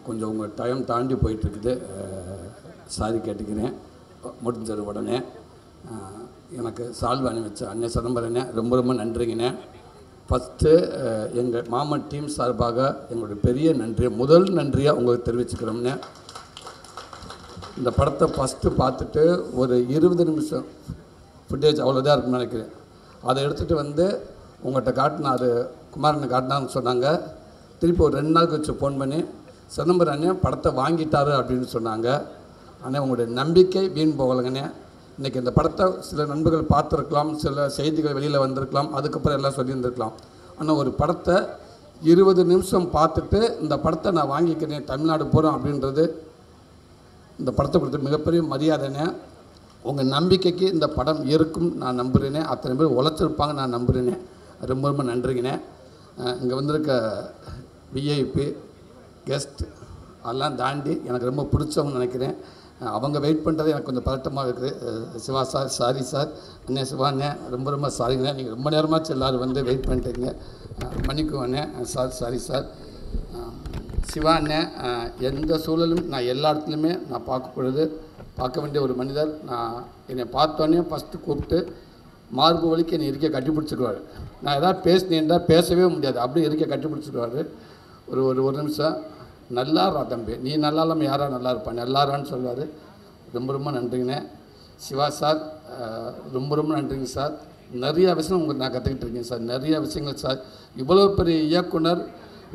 கொஞ்சம் உங்கள் டைம் தாண்டி போயிட்டுருக்குது, சாரி கேட்டுக்கிறேன். முடிஞ்சது உடனே எனக்கு சால்வை அணிவிச்ச அண்ணன் சிதம்பரண்ணே ரொம்ப ரொம்ப நன்றிங்கண்ணே. ஃபஸ்ட்டு எங்கள் மாமன் டீம் சார்பாக எங்களுடைய பெரிய நன்றியை முதல் நன்றியாக உங்களுக்கு தெரிவிச்சுக்கிறோம்னே. இந்த படத்தை ஃபஸ்ட்டு பார்த்துட்டு ஒரு 20 நிமிஷம் ஃபுட்டேஜ் அவ்வளோதான் இருக்குன்னு நினைக்கிறேன். அதை எடுத்துகிட்டு வந்து உங்கள்கிட்ட காட்டினா, அது குமாரனை காட்டினான்னு சொன்னாங்க. திருப்பி ஒரு 2 நாள் கழிச்சு ஃபோன் பண்ணி சிதம்பரம் அண்ணே படத்தை வாங்கிட்டாரு அப்படின்னு சொன்னாங்க. ஆனால் உங்களுடைய நம்பிக்கை வீண் போகலைங்கண்ணே. இன்றைக்கி இந்த படத்தை சில நண்பர்கள் பார்த்துருக்கலாம், சில செய்திகள் வெளியில் வந்திருக்கலாம், அதுக்கப்புறம் எல்லாம் சொல்லியிருந்துருக்கலாம். ஆனால் ஒரு படத்தை 20 நிமிஷம் பார்த்துட்டு இந்த படத்தை நான் வாங்கிக்கிறேன், தமிழ்நாடு போகிறோம் அப்படின்றது இந்த படத்தை கொடுத்த மிகப்பெரிய மரியாதைனே. உங்கள் நம்பிக்கைக்கு இந்த படம் இருக்கும் நான் நம்புகிறேனே. அத்தனை பேர் உழைச்சிருப்பாங்க நான் நம்புகிறேனே. ரொம்ப ரொம்ப நன்றிங்கண்ணே. இங்கே வந்திருக்க விஐபி கெஸ்ட் அதெல்லாம் தாண்டி எனக்கு ரொம்ப பிடிச்சவங்க நினைக்கிறேன். அவங்க வெயிட் பண்ணுறது எனக்கு கொஞ்சம் பதட்டமாக இருக்குது. சிவா சார் சாரி சார், அண்ணே சிவா அண்ணே ரொம்ப ரொம்ப சாரிங்கண்ணே. நீங்கள் ரொம்ப நேரமாச்சு எல்லோரும் வந்து வெயிட் பண்ணிட்டீங்க, மன்னிக்குவாண்ணே. Sorry sir. சிவா அண்ணே எந்த சூழலும் நான் எல்லா இடத்துலையுமே நான் பார்க்க வேண்டிய ஒரு மனிதர். நான் என்னை பார்த்தோன்னே ஃபஸ்ட்டு கூப்பிட்டு மார்பு வலிக்கு என்னை இருக்க கட்டி பிடிச்சிடுவார். நான் எதாவது பேசினேன்டா பேசவே முடியாது, அப்படியே இருக்க கட்டி பிடிச்சிடுவார். ஒரு நிமிஷம் நல்லா இருறா தம்பி, நீ நல்லா இல்லாமல் யாரா நல்லா இருப்பான், நல்லாரான்னு சொல்லுவார். ரொம்ப ரொம்ப நன்றிங்கண்ணே. சிவா சார் ரொம்ப ரொம்ப நன்றிங்க சார். நிறையா விஷயம் உங்களுக்கு நான் கற்றுக்கிட்டு இருக்கேன் சார், நிறையா விஷயங்கள் சார். இவ்வளோ பெரிய இயக்குனர்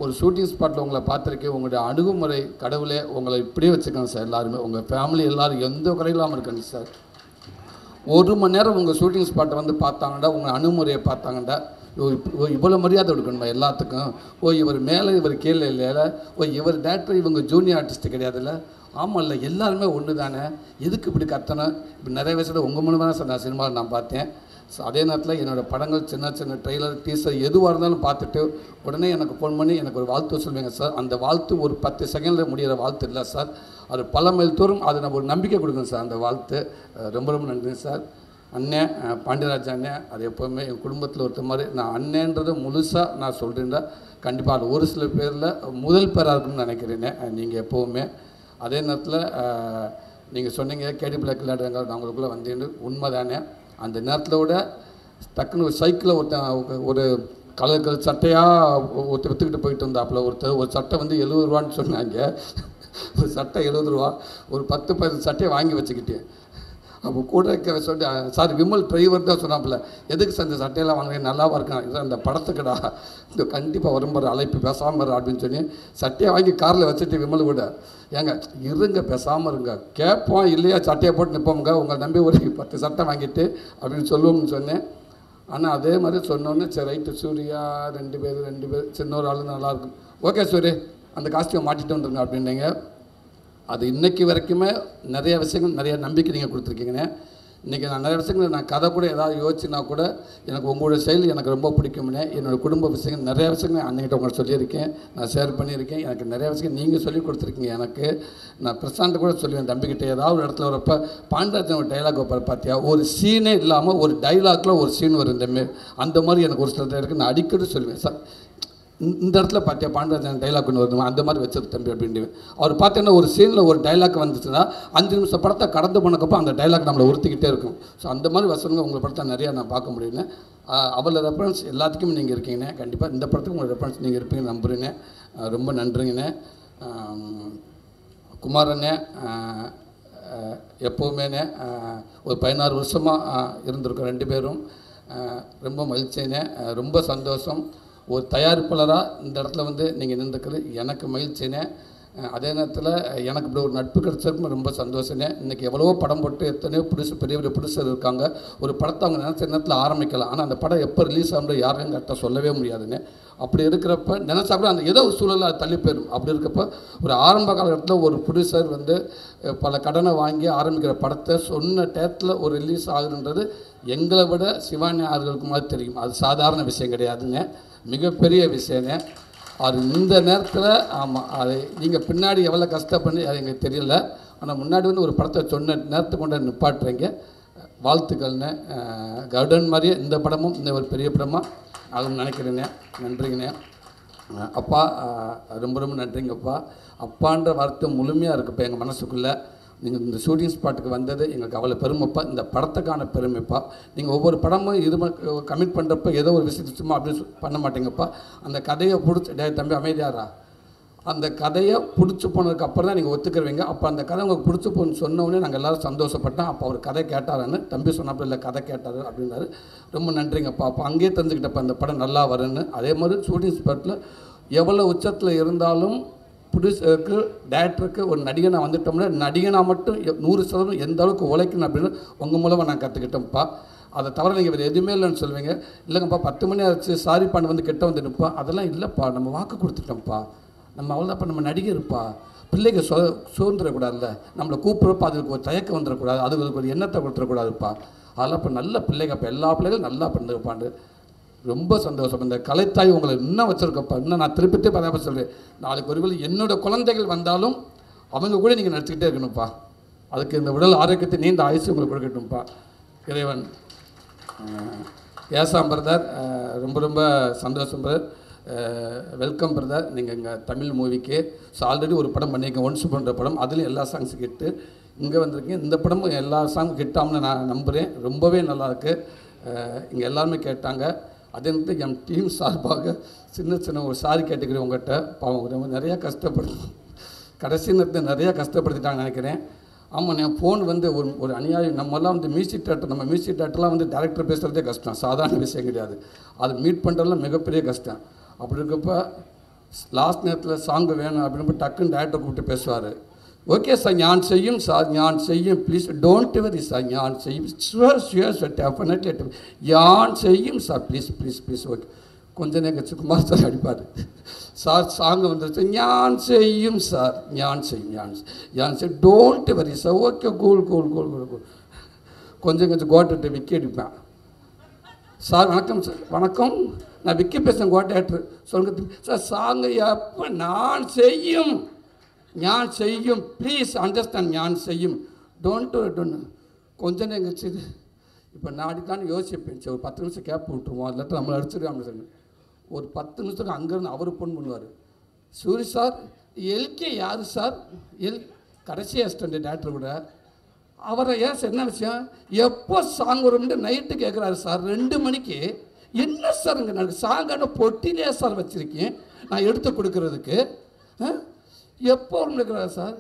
ஒரு ஷூட்டிங் ஸ்பாட்டில் உங்களை பார்த்துருக்கேன். உங்களுடைய அணுகுமுறை கடவுளே உங்களை இப்படியே வச்சுக்கோங்க சார். எல்லாருமே உங்கள் ஃபேமிலி எல்லோரும் எந்த குறையில்லாமல் இருக்கணும் சார். 1 மணி நேரம் உங்கள் ஷூட்டிங் ஸ்பாட்டை வந்து பார்த்தாங்கண்டா, உங்கள் அணுகுமுறையை பார்த்தாங்கண்டா, இவ்வளோ மரியாதை கொடுக்கணுமா எல்லாத்துக்கும். இவர் மேலே இவர் கீழே இல்லைல்ல, இவர் டேரக்டர் இவங்க ஜூனியர் ஆர்டிஸ்ட்டு கிடையாதுல்ல. ஆமாம் இல்லை, எல்லாருமே ஒன்று தானே, எதுக்கு இப்படி கத்தணும். இப்போ நிறைய வயசில் உங்கள் மூலமாக தான் சார் நான் சினிமாவில் நான் பார்த்தேன். ஸோ அதே நேரத்தில் என்னோடய படங்கள் சின்ன சின்ன ட்ரெய்லர் டீசர் எதுவாக இருந்தாலும் பார்த்துட்டு உடனே எனக்கு ஃபோன் பண்ணி எனக்கு ஒரு வாழ்த்து சொல்லுவீங்க சார். அந்த வாழ்த்து ஒரு 10 செகண்டில் முடிகிற வாழ்த்து இல்லை சார், அது பல மைல் தூரம் அது நம்ம ஒரு நம்பிக்கை கொடுக்கணும் சார். அந்த வாழ்த்து ரொம்ப ரொம்ப நன்றி சார். அண்ணன் பாண்டியராஜ் அண்ணன் அது எப்போவுமே என் குடும்பத்தில் ஒருத்த மாதிரி. நான் அண்ணன்றதை முழுசாக நான் சொல்கிறேன்டா, கண்டிப்பாக அது ஒரு சில பேரில் முதல் பேராக இருக்குன்னு நினைக்கிறேன்னே நீங்கள் எப்போவுமே. அதே நேரத்தில் நீங்கள் சொன்னீங்க கேடி பிளாக் விளையாடுறாங்க நான் உங்களுக்குள்ளே வந்தேன்னு, உண்மை தானே. அந்த நேரத்தில் விட டக்குன்னு ஒரு சைக்கிளில் ஒரு கலர் சட்டையாக விற்றுக்கிட்டு போயிட்டு இருந்தாப்புல ஒரு சட்டை வந்து 70 ரூபான்னு சொன்னாங்க. ஒரு சட்டை 70 ரூபா, ஒரு 10-15 சட்டையை வாங்கி வச்சுக்கிட்டேன். அப்போ கூட இருக்க சொல்லி சார் விமல் டிரைவர் தான் சொன்னாப்புல, எதுக்கு சார் இந்த சட்டையெல்லாம் வாங்குறேன் நல்லாவா இருக்கான், இதான் இந்த படத்துக்குடா, இந்த கண்டிப்பாக வரும்பார் அழைப்பு பேசாமல் அப்படின்னு சொல்லி சட்டையை வாங்கி காரில் வச்சுட்டு விமல் கூட, ஏங்க இருங்க பேசாமல் இருங்க, கேட்போம் இல்லையா சட்டையை போட்டு நிற்போங்க, உங்களை நம்பி ஒரு 10 சட்டை வாங்கிட்டு அப்படின்னு சொல்லுவோம்னு சொன்னேன். ஆனால் அதே மாதிரி சொன்னோன்னே சரி ரைட்டு சூர்யா 2 பேர் சின்ன ஒரு ஆள் நல்லாயிருக்கும், ஓகே சூரிய அந்த காஸ்டியூம் மாட்டிட்டு வந்துருங்க அப்படின்னீங்க. அது இன்றைக்கி வரைக்குமே நிறைய விஷயங்கள் நிறைய நம்பிக்கை நீங்கள் கொடுத்துருக்கீங்கண்ணே. இன்றைக்கி நான் நிறைய விஷயங்கள் நான் கதை கூட ஏதாவது யோசிச்சுனா கூட எனக்கு உங்களோட செயல் எனக்கு ரொம்ப பிடிக்கும்னே. என்னோடய குடும்ப விஷயங்கள் நிறைய விஷயங்கள் அன்றைக்கிட்ட உங்களுக்கு சொல்லியிருக்கேன், நான் ஷேர் பண்ணியிருக்கேன். எனக்கு நிறைய விஷயம் நீங்கள் சொல்லி கொடுத்துருக்கீங்க. எனக்கு நான் பிரசாந்த் கூட சொல்லுவேன் தம்பிக்கிட்ட ஏதாவது ஒரு இடத்துல வரப்போ பாண்டராஜன் ஒரு டைலாக் வைப்பார் பார்த்தியா, ஒரு சீனே இல்லாமல் ஒரு டைலாக்ல ஒரு சீன் வரும் இந்தமாரி, அந்த மாதிரி எனக்கு ஒரு சில இருக்குது நான் அடிக்கடி சொல்லுவேன் சார். இந்த இடத்துல பார்த்தியா பாண்டராஜன் டைலாக் ஒன்று வருது அந்த மாதிரி வச்சது தம்பி அப்படின்னு. அவர் பார்த்தீங்கன்னா ஒரு சீனில் ஒரு டைலாக் வந்துச்சுன்னா 5 நிமிஷம் படத்தை கடந்து போனக்கப்போ அந்த டைலாக் நம்மளை உறுத்திக்கிட்டே இருக்கும். ஸோ அந்த மாதிரி வசனங்கள் உங்கள் படத்தை நிறையா நான் பார்க்க முடியுங்க. அவளை ரெஃபரன்ஸ் எல்லாத்துக்கும் நீங்கள் இருக்கீங்கண்ணே. கண்டிப்பாக இந்த படத்துக்கு உங்களை ரெஃபரன்ஸ் நீங்கள் இருப்பீங்க நம்புறீங்க. ரொம்ப நன்றிங்கண்ணே. குமாரண்ணே எப்போவுமேண்ணே ஒரு 16 வருஷமாக இருந்திருக்கோம் 2 பேரும். ரொம்ப மகிழ்ச்சிண்ணே, ரொம்ப சந்தோஷம். ஒரு தயாரிப்பாளராக இந்த இடத்துல வந்து நீங்கள் நின்றுக்கிறது எனக்கு மகிழ்ச்சினே. அதே நேரத்தில் எனக்கு இப்படி ஒரு நட்பு கிடச்சிருக்கும் ரொம்ப சந்தோஷனே. இன்றைக்கி எவ்வளவோ படம் போட்டு எத்தனையோ பெரிய பெரிய ப்ரொடியூசர் இருக்காங்க. ஒரு படத்தை அவங்க நினச்ச நேரத்தில் ஆரம்பிக்கலாம், ஆனால் அந்த படம் எப்போ ரிலீஸ் ஆகும்போது யாரையும் கரெக்டாக சொல்லவே முடியாதுன்னு. அப்படி இருக்கிறப்ப நினச்சா கூட அந்த ஏதோ ஒரு சூழலில் அது தள்ளி போயிடும். அப்படி இருக்கப்போ ஒரு ஆரம்ப காலகட்டத்தில் ஒரு ப்ரொடியூசர் வந்து பல கடனை வாங்கி ஆரம்பிக்கிற படத்தை சொன்ன டேத்தில் ஒரு ரிலீஸ் ஆகுதுன்றது எங்களை விட சிவானி ஆர்களுக்கு மாதிரி தெரியும். அது சாதாரண விஷயம் கிடையாதுங்க, மிகப்பெரிய விஷயங்க. அது இந்த நேரத்தில் ஆமாம், அது நீங்கள் பின்னாடி எவ்வளோ கஷ்டப்பண்ணி அது எங்களுக்கு தெரியல. ஆனால் முன்னாடி வந்து ஒரு படத்தை சொன்ன நேரத்துக்கு கொண்டு நிப்பாட்டுறீங்க, வாழ்த்துக்கள்னு. கருடன் மாதிரியே இந்த படமும் இந்த ஒரு பெரிய படமாக ஆகும்னு நினைக்கிறேங்க. நன்றிங்கண்ணே. அப்பா ரொம்ப ரொம்ப நன்றிங்கப்பா. அப்பான்ற வார்த்தை முழுமையாக இருக்குப்பா எங்கள் மனசுக்குள்ளே. நீங்கள் இந்த ஷூட்டிங் ஸ்பாட்டுக்கு வந்தது எங்களுக்கு அவ்வளோ பெருமைப்பா. இந்த படத்துக்கான பெருமைப்பா. நீங்கள் ஒவ்வொரு படமும் இது கமிட் பண்ணுறப்ப ஏதோ ஒரு விஷயத்தை சும்மா அப்படின்னு பண்ண மாட்டீங்கப்பா. அந்த கதையை பிடிச்சி தம்பி அமைதியாரா, அந்த கதையை பிடிச்சி போனதுக்கு அப்புறம் தான் நீங்கள் ஒத்துக்கிறவங்க. அப்போ அந்த கதை உங்களுக்கு பிடிச்சி போன்னு சொன்னோடனே நாங்கள் எல்லோரும் சந்தோஷப்பட்டோம். அப்போ அவர் கதை கேட்டாரான்னு தம்பி சொன்னப்போ இல்லை கதை கேட்டார் அப்படின்னாரு. ரொம்ப நன்றிங்கப்பா. அப்போ அங்கேயே தெரிஞ்சுக்கிட்டப்போ அந்த படம் நல்லா வருன்னு. அதே மாதிரி ஷூட்டிங் ஸ்பாட்டில் எவ்வளோ உச்சத்தில் இருந்தாலும் ப்ரொடியூசருக்கு டேரக்டருக்கு ஒரு நடிகனாக வந்துட்டோம்னா நடிகனாக மட்டும் 100% எந்த அளவுக்கு உழைக்கணும் அப்படின்னு உங்கள் மூலமாக நான் கற்றுக்கிட்டேன்ப்பா. அதை தவிர நீங்கள் வேறு எதுவுமே இல்லைன்னு சொல்லுவீங்க. இல்லைங்கப்பா 10 மணி ஆச்சு சாரி பாண்டு வந்து கிட்ட வந்து நிற்பா. அதெல்லாம் இல்லைப்பா, நம்ம வாக்கு கொடுத்துட்டோம்ப்பா, நம்ம அவ்வளோதான்ப்பா, நம்ம நடிகர்ப்பா. பிள்ளைங்க சோர்ந்துடக்கூடாதுல்ல, நம்மளை கூப்பிட்றப்ப அதுக்கு ஒரு தயக்கம் வந்துடக்கூடாது, அதுக்கு ஒரு எண்ணத்தை கொடுத்துடக்கூடாதுப்பா. அதெல்லாம் இப்போ நல்ல பிள்ளைங்க, இப்போ எல்லா பிள்ளைகளும் நல்லா பண்ணுங்கப்பாண்டு ரொம்ப சந்தோஷம். இந்த கலைத்தாய் உங்களை இன்னும் வச்சுருக்கப்பா. இன்னும் நான் திருப்பி பதாப்ப சொல்கிறேன், நாளைக்கு ஒருவேளை என்னோடய குழந்தைகள் வந்தாலும் அவங்க கூட நீங்கள் நடிச்சுக்கிட்டே இருக்கணும்ப்பா. அதுக்கு இந்த உடல் ஆரோக்கியத்தை நீண்ட ஆயுசு உங்களுக்கு கொடுக்கட்டும்ப்பா இறைவன். ஏசாம் பிரதர் ரொம்ப ரொம்ப சந்தோஷம் பிரதர். Welcome brother. நீங்கள் எங்கள் தமிழ் மூவிக்கு ஆல்ரெடி ஒரு படம் பண்ணியிருக்கேன், ஒன்ஸ் பண்ணுற படம். அதுலேயும் எல்லா சாங்ஸும் கிட்டு இங்கே வந்திருக்கேன். இந்த படமும் எல்லா சாங்கும் கிட்டாமல் நான் நம்புகிறேன். ரொம்பவே நல்லாயிருக்கு. இங்கே எல்லாருமே கேட்டாங்க. அதே மாதிரி என் டீம் சார்பாக சின்ன ஒரு சாரி கேட்டுக்கிறேன் உங்கள்கிட்ட. பாவம் ரொம்ப நிறையா கஷ்டப்படுறோம், கடைசி நேரத்தில் நிறையா கஷ்டப்படுத்திட்டாங்கன்னு நினைக்கிறேன். ஆமாம், நான் ஃபோன் வந்து ஒரு அநியாயம். நம்மெல்லாம் வந்து மியூசிக் டேரக்டர், நம்ம மியூசிக் டேரக்டர்லாம் வந்து டேரக்டர் பேசுகிறதே கஷ்டம், சாதாரண விஷயம் கிடையாது. அது மீட் பண்ணுறதுலாம் மிகப்பெரிய கஷ்டம். அப்படி இருக்கப்போ லாஸ்ட் நேரத்தில் சாங்கு வேணும் அப்படின்னு டக்குன்னு டேரக்டர் கூப்பிட்டு பேசுவார். ஓகே சார், ஞான் செய்யும் சார், ஞான் செய்யும், ப்ளீஸ் டோன்ட் வெரி சார், ஞான் செய்யும், ஷுவர் சார், டெஃபினெட்லி ஞான் செய்யும் சார், ப்ளீஸ் ஓகே. கொஞ்சம் நேரம் கழிச்சு குமார் சார் அடிப்பார், சார் சாங் வந்துருச்சு, ஞான் செய்யும் சார், ஞான் செய்யும் don't worry sir, okay cool. கொஞ்சம் கோட்டை விக்கி அடிப்பேன். சார் வணக்கம் சார், வணக்கம், நான் விக்கி பேசுகிறேன் கோட்டை ஆக்டர். சொல்லுங்க சார், சாங் எப்போ நான் செய்யும், ஞான் செய்யும், ப்ளீஸ் அண்டர்ஸ்டாண்ட், ஞான் செய்யும், டோன்ட். கொஞ்சம் நேரம் கழிச்சு இப்போ நான் அடிக்கலான்னு யோசிப்பேன். சரி ஒரு 10 நிமிஷம் கேப் விட்டுருவோம், இல்லாட்டி நம்மளை அடிச்சிருக்காமல் சார். ஒரு 10 நிமிஷத்துக்கு அங்கேருந்து அவர் ஃபோன் பண்ணுவார். சூரி சார், எல்கே யார் சார்? கடைசி அசிஸ்டண்ட் டேரக்டர் கூட அவரை ஏன் சார் என்ன விஷயம், எப்போ சாங் வரும்னு நைட்டு கேட்குறாரு சார் 2 மணிக்கு. என்ன சார் இங்கே எனக்கு சாங்கான பொட்டிலே சார் வச்சுருக்கேன் நான் எடுத்து கொடுக்குறதுக்கு, எப்போ இருக்கிறார் சார்?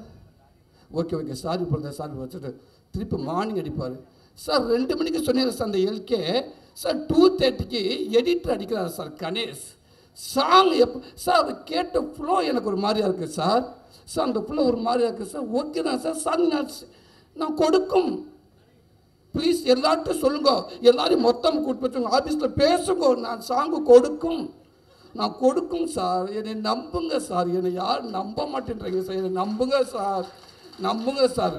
ஓகே சாரி போடுறேன் சாரி வச்சுட்டு திருப்பி மார்னிங் அடிப்பார். சார் 2 மணிக்கு சொன்னீங்க சார் அந்த எல்கே சார், 2:30க்கு எடிட்டர் அடிக்கிறார் சார் கணேஷ். சாங் எப்போ சார் அது கேட்ட ஃப்ளோ எனக்கு ஒரு மாதிரியாக இருக்குது சார், அந்த ஃப்ளோ ஒரு மாதிரியாக இருக்குது சார். ஓகே தான் சார், சாங் நான் கொடுக்கும், ப்ளீஸ் எல்லார்ட்டும் சொல்லுங்க, எல்லாரையும் மொத்தம் கூட்டு வச்சுங்க, ஆஃபீஸில் பேசுங்க, நான் சாங்கு கொடுக்கும், நான் கொடுக்கும் சார், என்னை நம்புங்க சார், என்னை யாரும் நம்ப மாட்டேன்றீங்க சார், என்னை நம்புங்க சார்.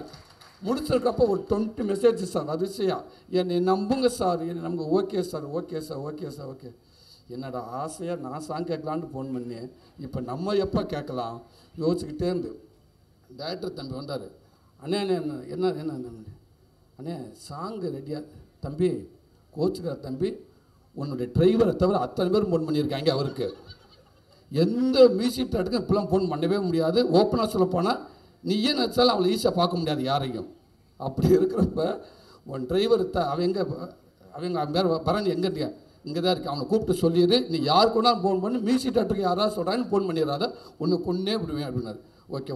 முடிச்சிருக்கப்போ ஒரு 20 மெசேஜ் சார், அதிசயம், என்னை நம்புங்க சார், என்னை நம்புங்க. Okay sir. என்னோட ஆசையாக நான் சாங் கேட்கலான்னு ஃபோன் பண்ணேன். இப்போ நம்ம எப்போ கேட்கலாம் யோசிச்சுக்கிட்டே இருந்து டேரக்டர் தம்பி வந்தார். அண்ணே என்ன அண்ணே சாங்கு ரெடியாக தம்பி, கோச்சுக்கிற தம்பி, உன்னுடைய டிரைவரை தவிர அத்தனை பேரும் ஃபோன் பண்ணியிருக்காங்க அவருக்கு. எந்த மியூசிக் டேரக்டருக்கும் இப்பெல்லாம் ஃபோன் பண்ணவே முடியாது. ஓப்பனாக சொல்ல போனால் நீயே நினச்சாலும் அவளை ஈஸியாக பார்க்க முடியாது யாரையும். அப்படி இருக்கிறப்ப உன் டிரைவர் அவங்க பேர் பரணி எங்கே இருக்க, இங்கே தான் இருக்கு, அவனை கூப்பிட்டு சொல்லிடு, நீ யாருக்கு வேணா ஃபோன் பண்ணி மியூசிக் டேரக்டருக்கு யாராவது சொல்கிறான்னு ஃபோன் பண்ணிடுறாத, ஒன்று கொன்னே விடுவேன் அப்படின்னாரு. ஓகே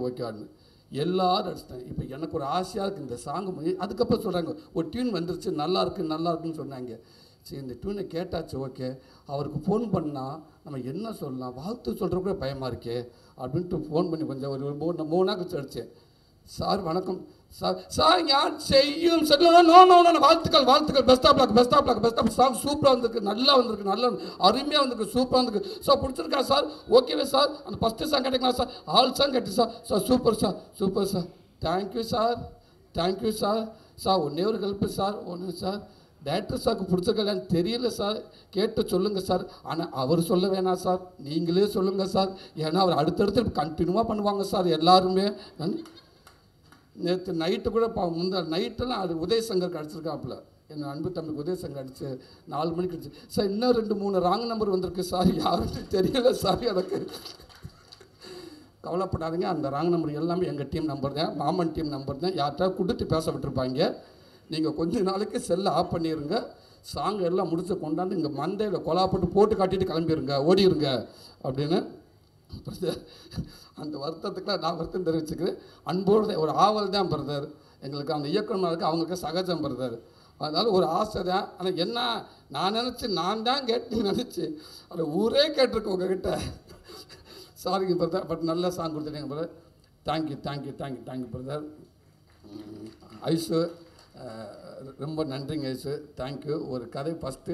எல்லாரும் அடிச்சிட்டாங்க. இப்போ எனக்கு ஒரு ஆசையாக இருக்குது இந்த சாங்கு. அதுக்கப்புறம் சொல்கிறாங்க ஒரு டியூன் வந்துருச்சு, நல்லா இருக்குன்னு சொன்னாங்க. சரி இந்த டியூனை கேட்டாச்சு, ஓகே. அவருக்கு ஃபோன் பண்ணால் நம்ம என்ன சொல்லலாம், வாழ்த்து சொல்கிற கூட பயமாக இருக்கே அப்படின்ட்டு ஃபோன் பண்ணி கொஞ்சம் ஒரு 3 நாள் கழிச்சு அடித்தேன். சார் வணக்கம் சார் ஞான் செய்யும் சார், நோ வாழ்த்துக்கள், பெஸ்ட் ஆஃப் சாங் சூப்பராக வந்திருக்கு, நல்லா அருமையாக வந்திருக்கு, சூப்பராக வந்திருக்கு சார், பிடிச்சிருக்கா சார்? ஓகேவே சார், அந்த ஃபஸ்ட்டு சாங் கேட்டுக்கலாம் சார், ஆல் சாங் கேட்டு sir super sir, thank you sir. ஒன்றே ஒரு ஹெல்ப்பு சார், சார் டேரக்டர் சாருக்கு பிடிச்சிருக்கலான்னு தெரியல சார், கேட்டு சொல்லுங்கள் சார். ஆனால் அவர் சொல்ல வேணாம் சார், நீங்களே சொல்லுங்கள் சார், ஏன்னா அவர் அடுத்தடுத்து கண்டினியூவாக பண்ணுவாங்க சார் எல்லாருமே. நேற்று நைட்டு கூட முந்தா நைட்டெல்லாம் அது உதயசங்கர் கிடச்சிருக்காப்புல, என் அன்பு தம்பிக்கு உதயசங்கர் அடிச்சு 4 மணிக்கு அடிச்சு, சார் இன்னும் 2-3 ராங் நம்பர் வந்திருக்கு சார், யாருன்னு தெரியல சார் எனக்கு. கவலைப்படாதீங்க, அந்த ராங் நம்பர் எல்லாமே எங்கள் டீம் நம்பர் தான், மாமன் டீம் நம்பர் தான். யார்கிட்ட கொடுத்து பேச விட்டுருப்பாங்க. நீங்கள் கொஞ்ச நாளைக்கு செல்லை ஆஃப் பண்ணிடுங்க, சாங் எல்லாம் முடிச்சு கொண்டாந்து இங்கே மந்தையில் கொலாப்பட்டு போட்டு காட்டிட்டு கிளம்பிடுங்க, ஓடிடுங்க அப்படின்னு. அந்த வருத்தத்துக்குலாம் நான் வருத்தம் தெரிவிச்சுக்கிறேன். அன்போடு ஒரு ஆவல் தான் பிரதர் எங்களுக்கு, அந்த இயக்குனருக்கு அவங்களுக்கு சகஜம் பிரதர். அதனால் ஒரு ஆசை தான். ஆனால் என்ன நான் நினச்சி நான் தான் கேட்டேன்னு நினச்சி அதை ஊரே கேட்டிருக்கேன் உங்ககிட்ட. சாரிங்க பிரதர், பட் நல்ல சாங் கொடுத்துட்டீங்க brother. Thank you thank you thank you thank you brother. Aishu ரொம்ப நன்றிங்க ஐசு, தேங்க்யூ. ஒரு கதை ஃபஸ்ட்டு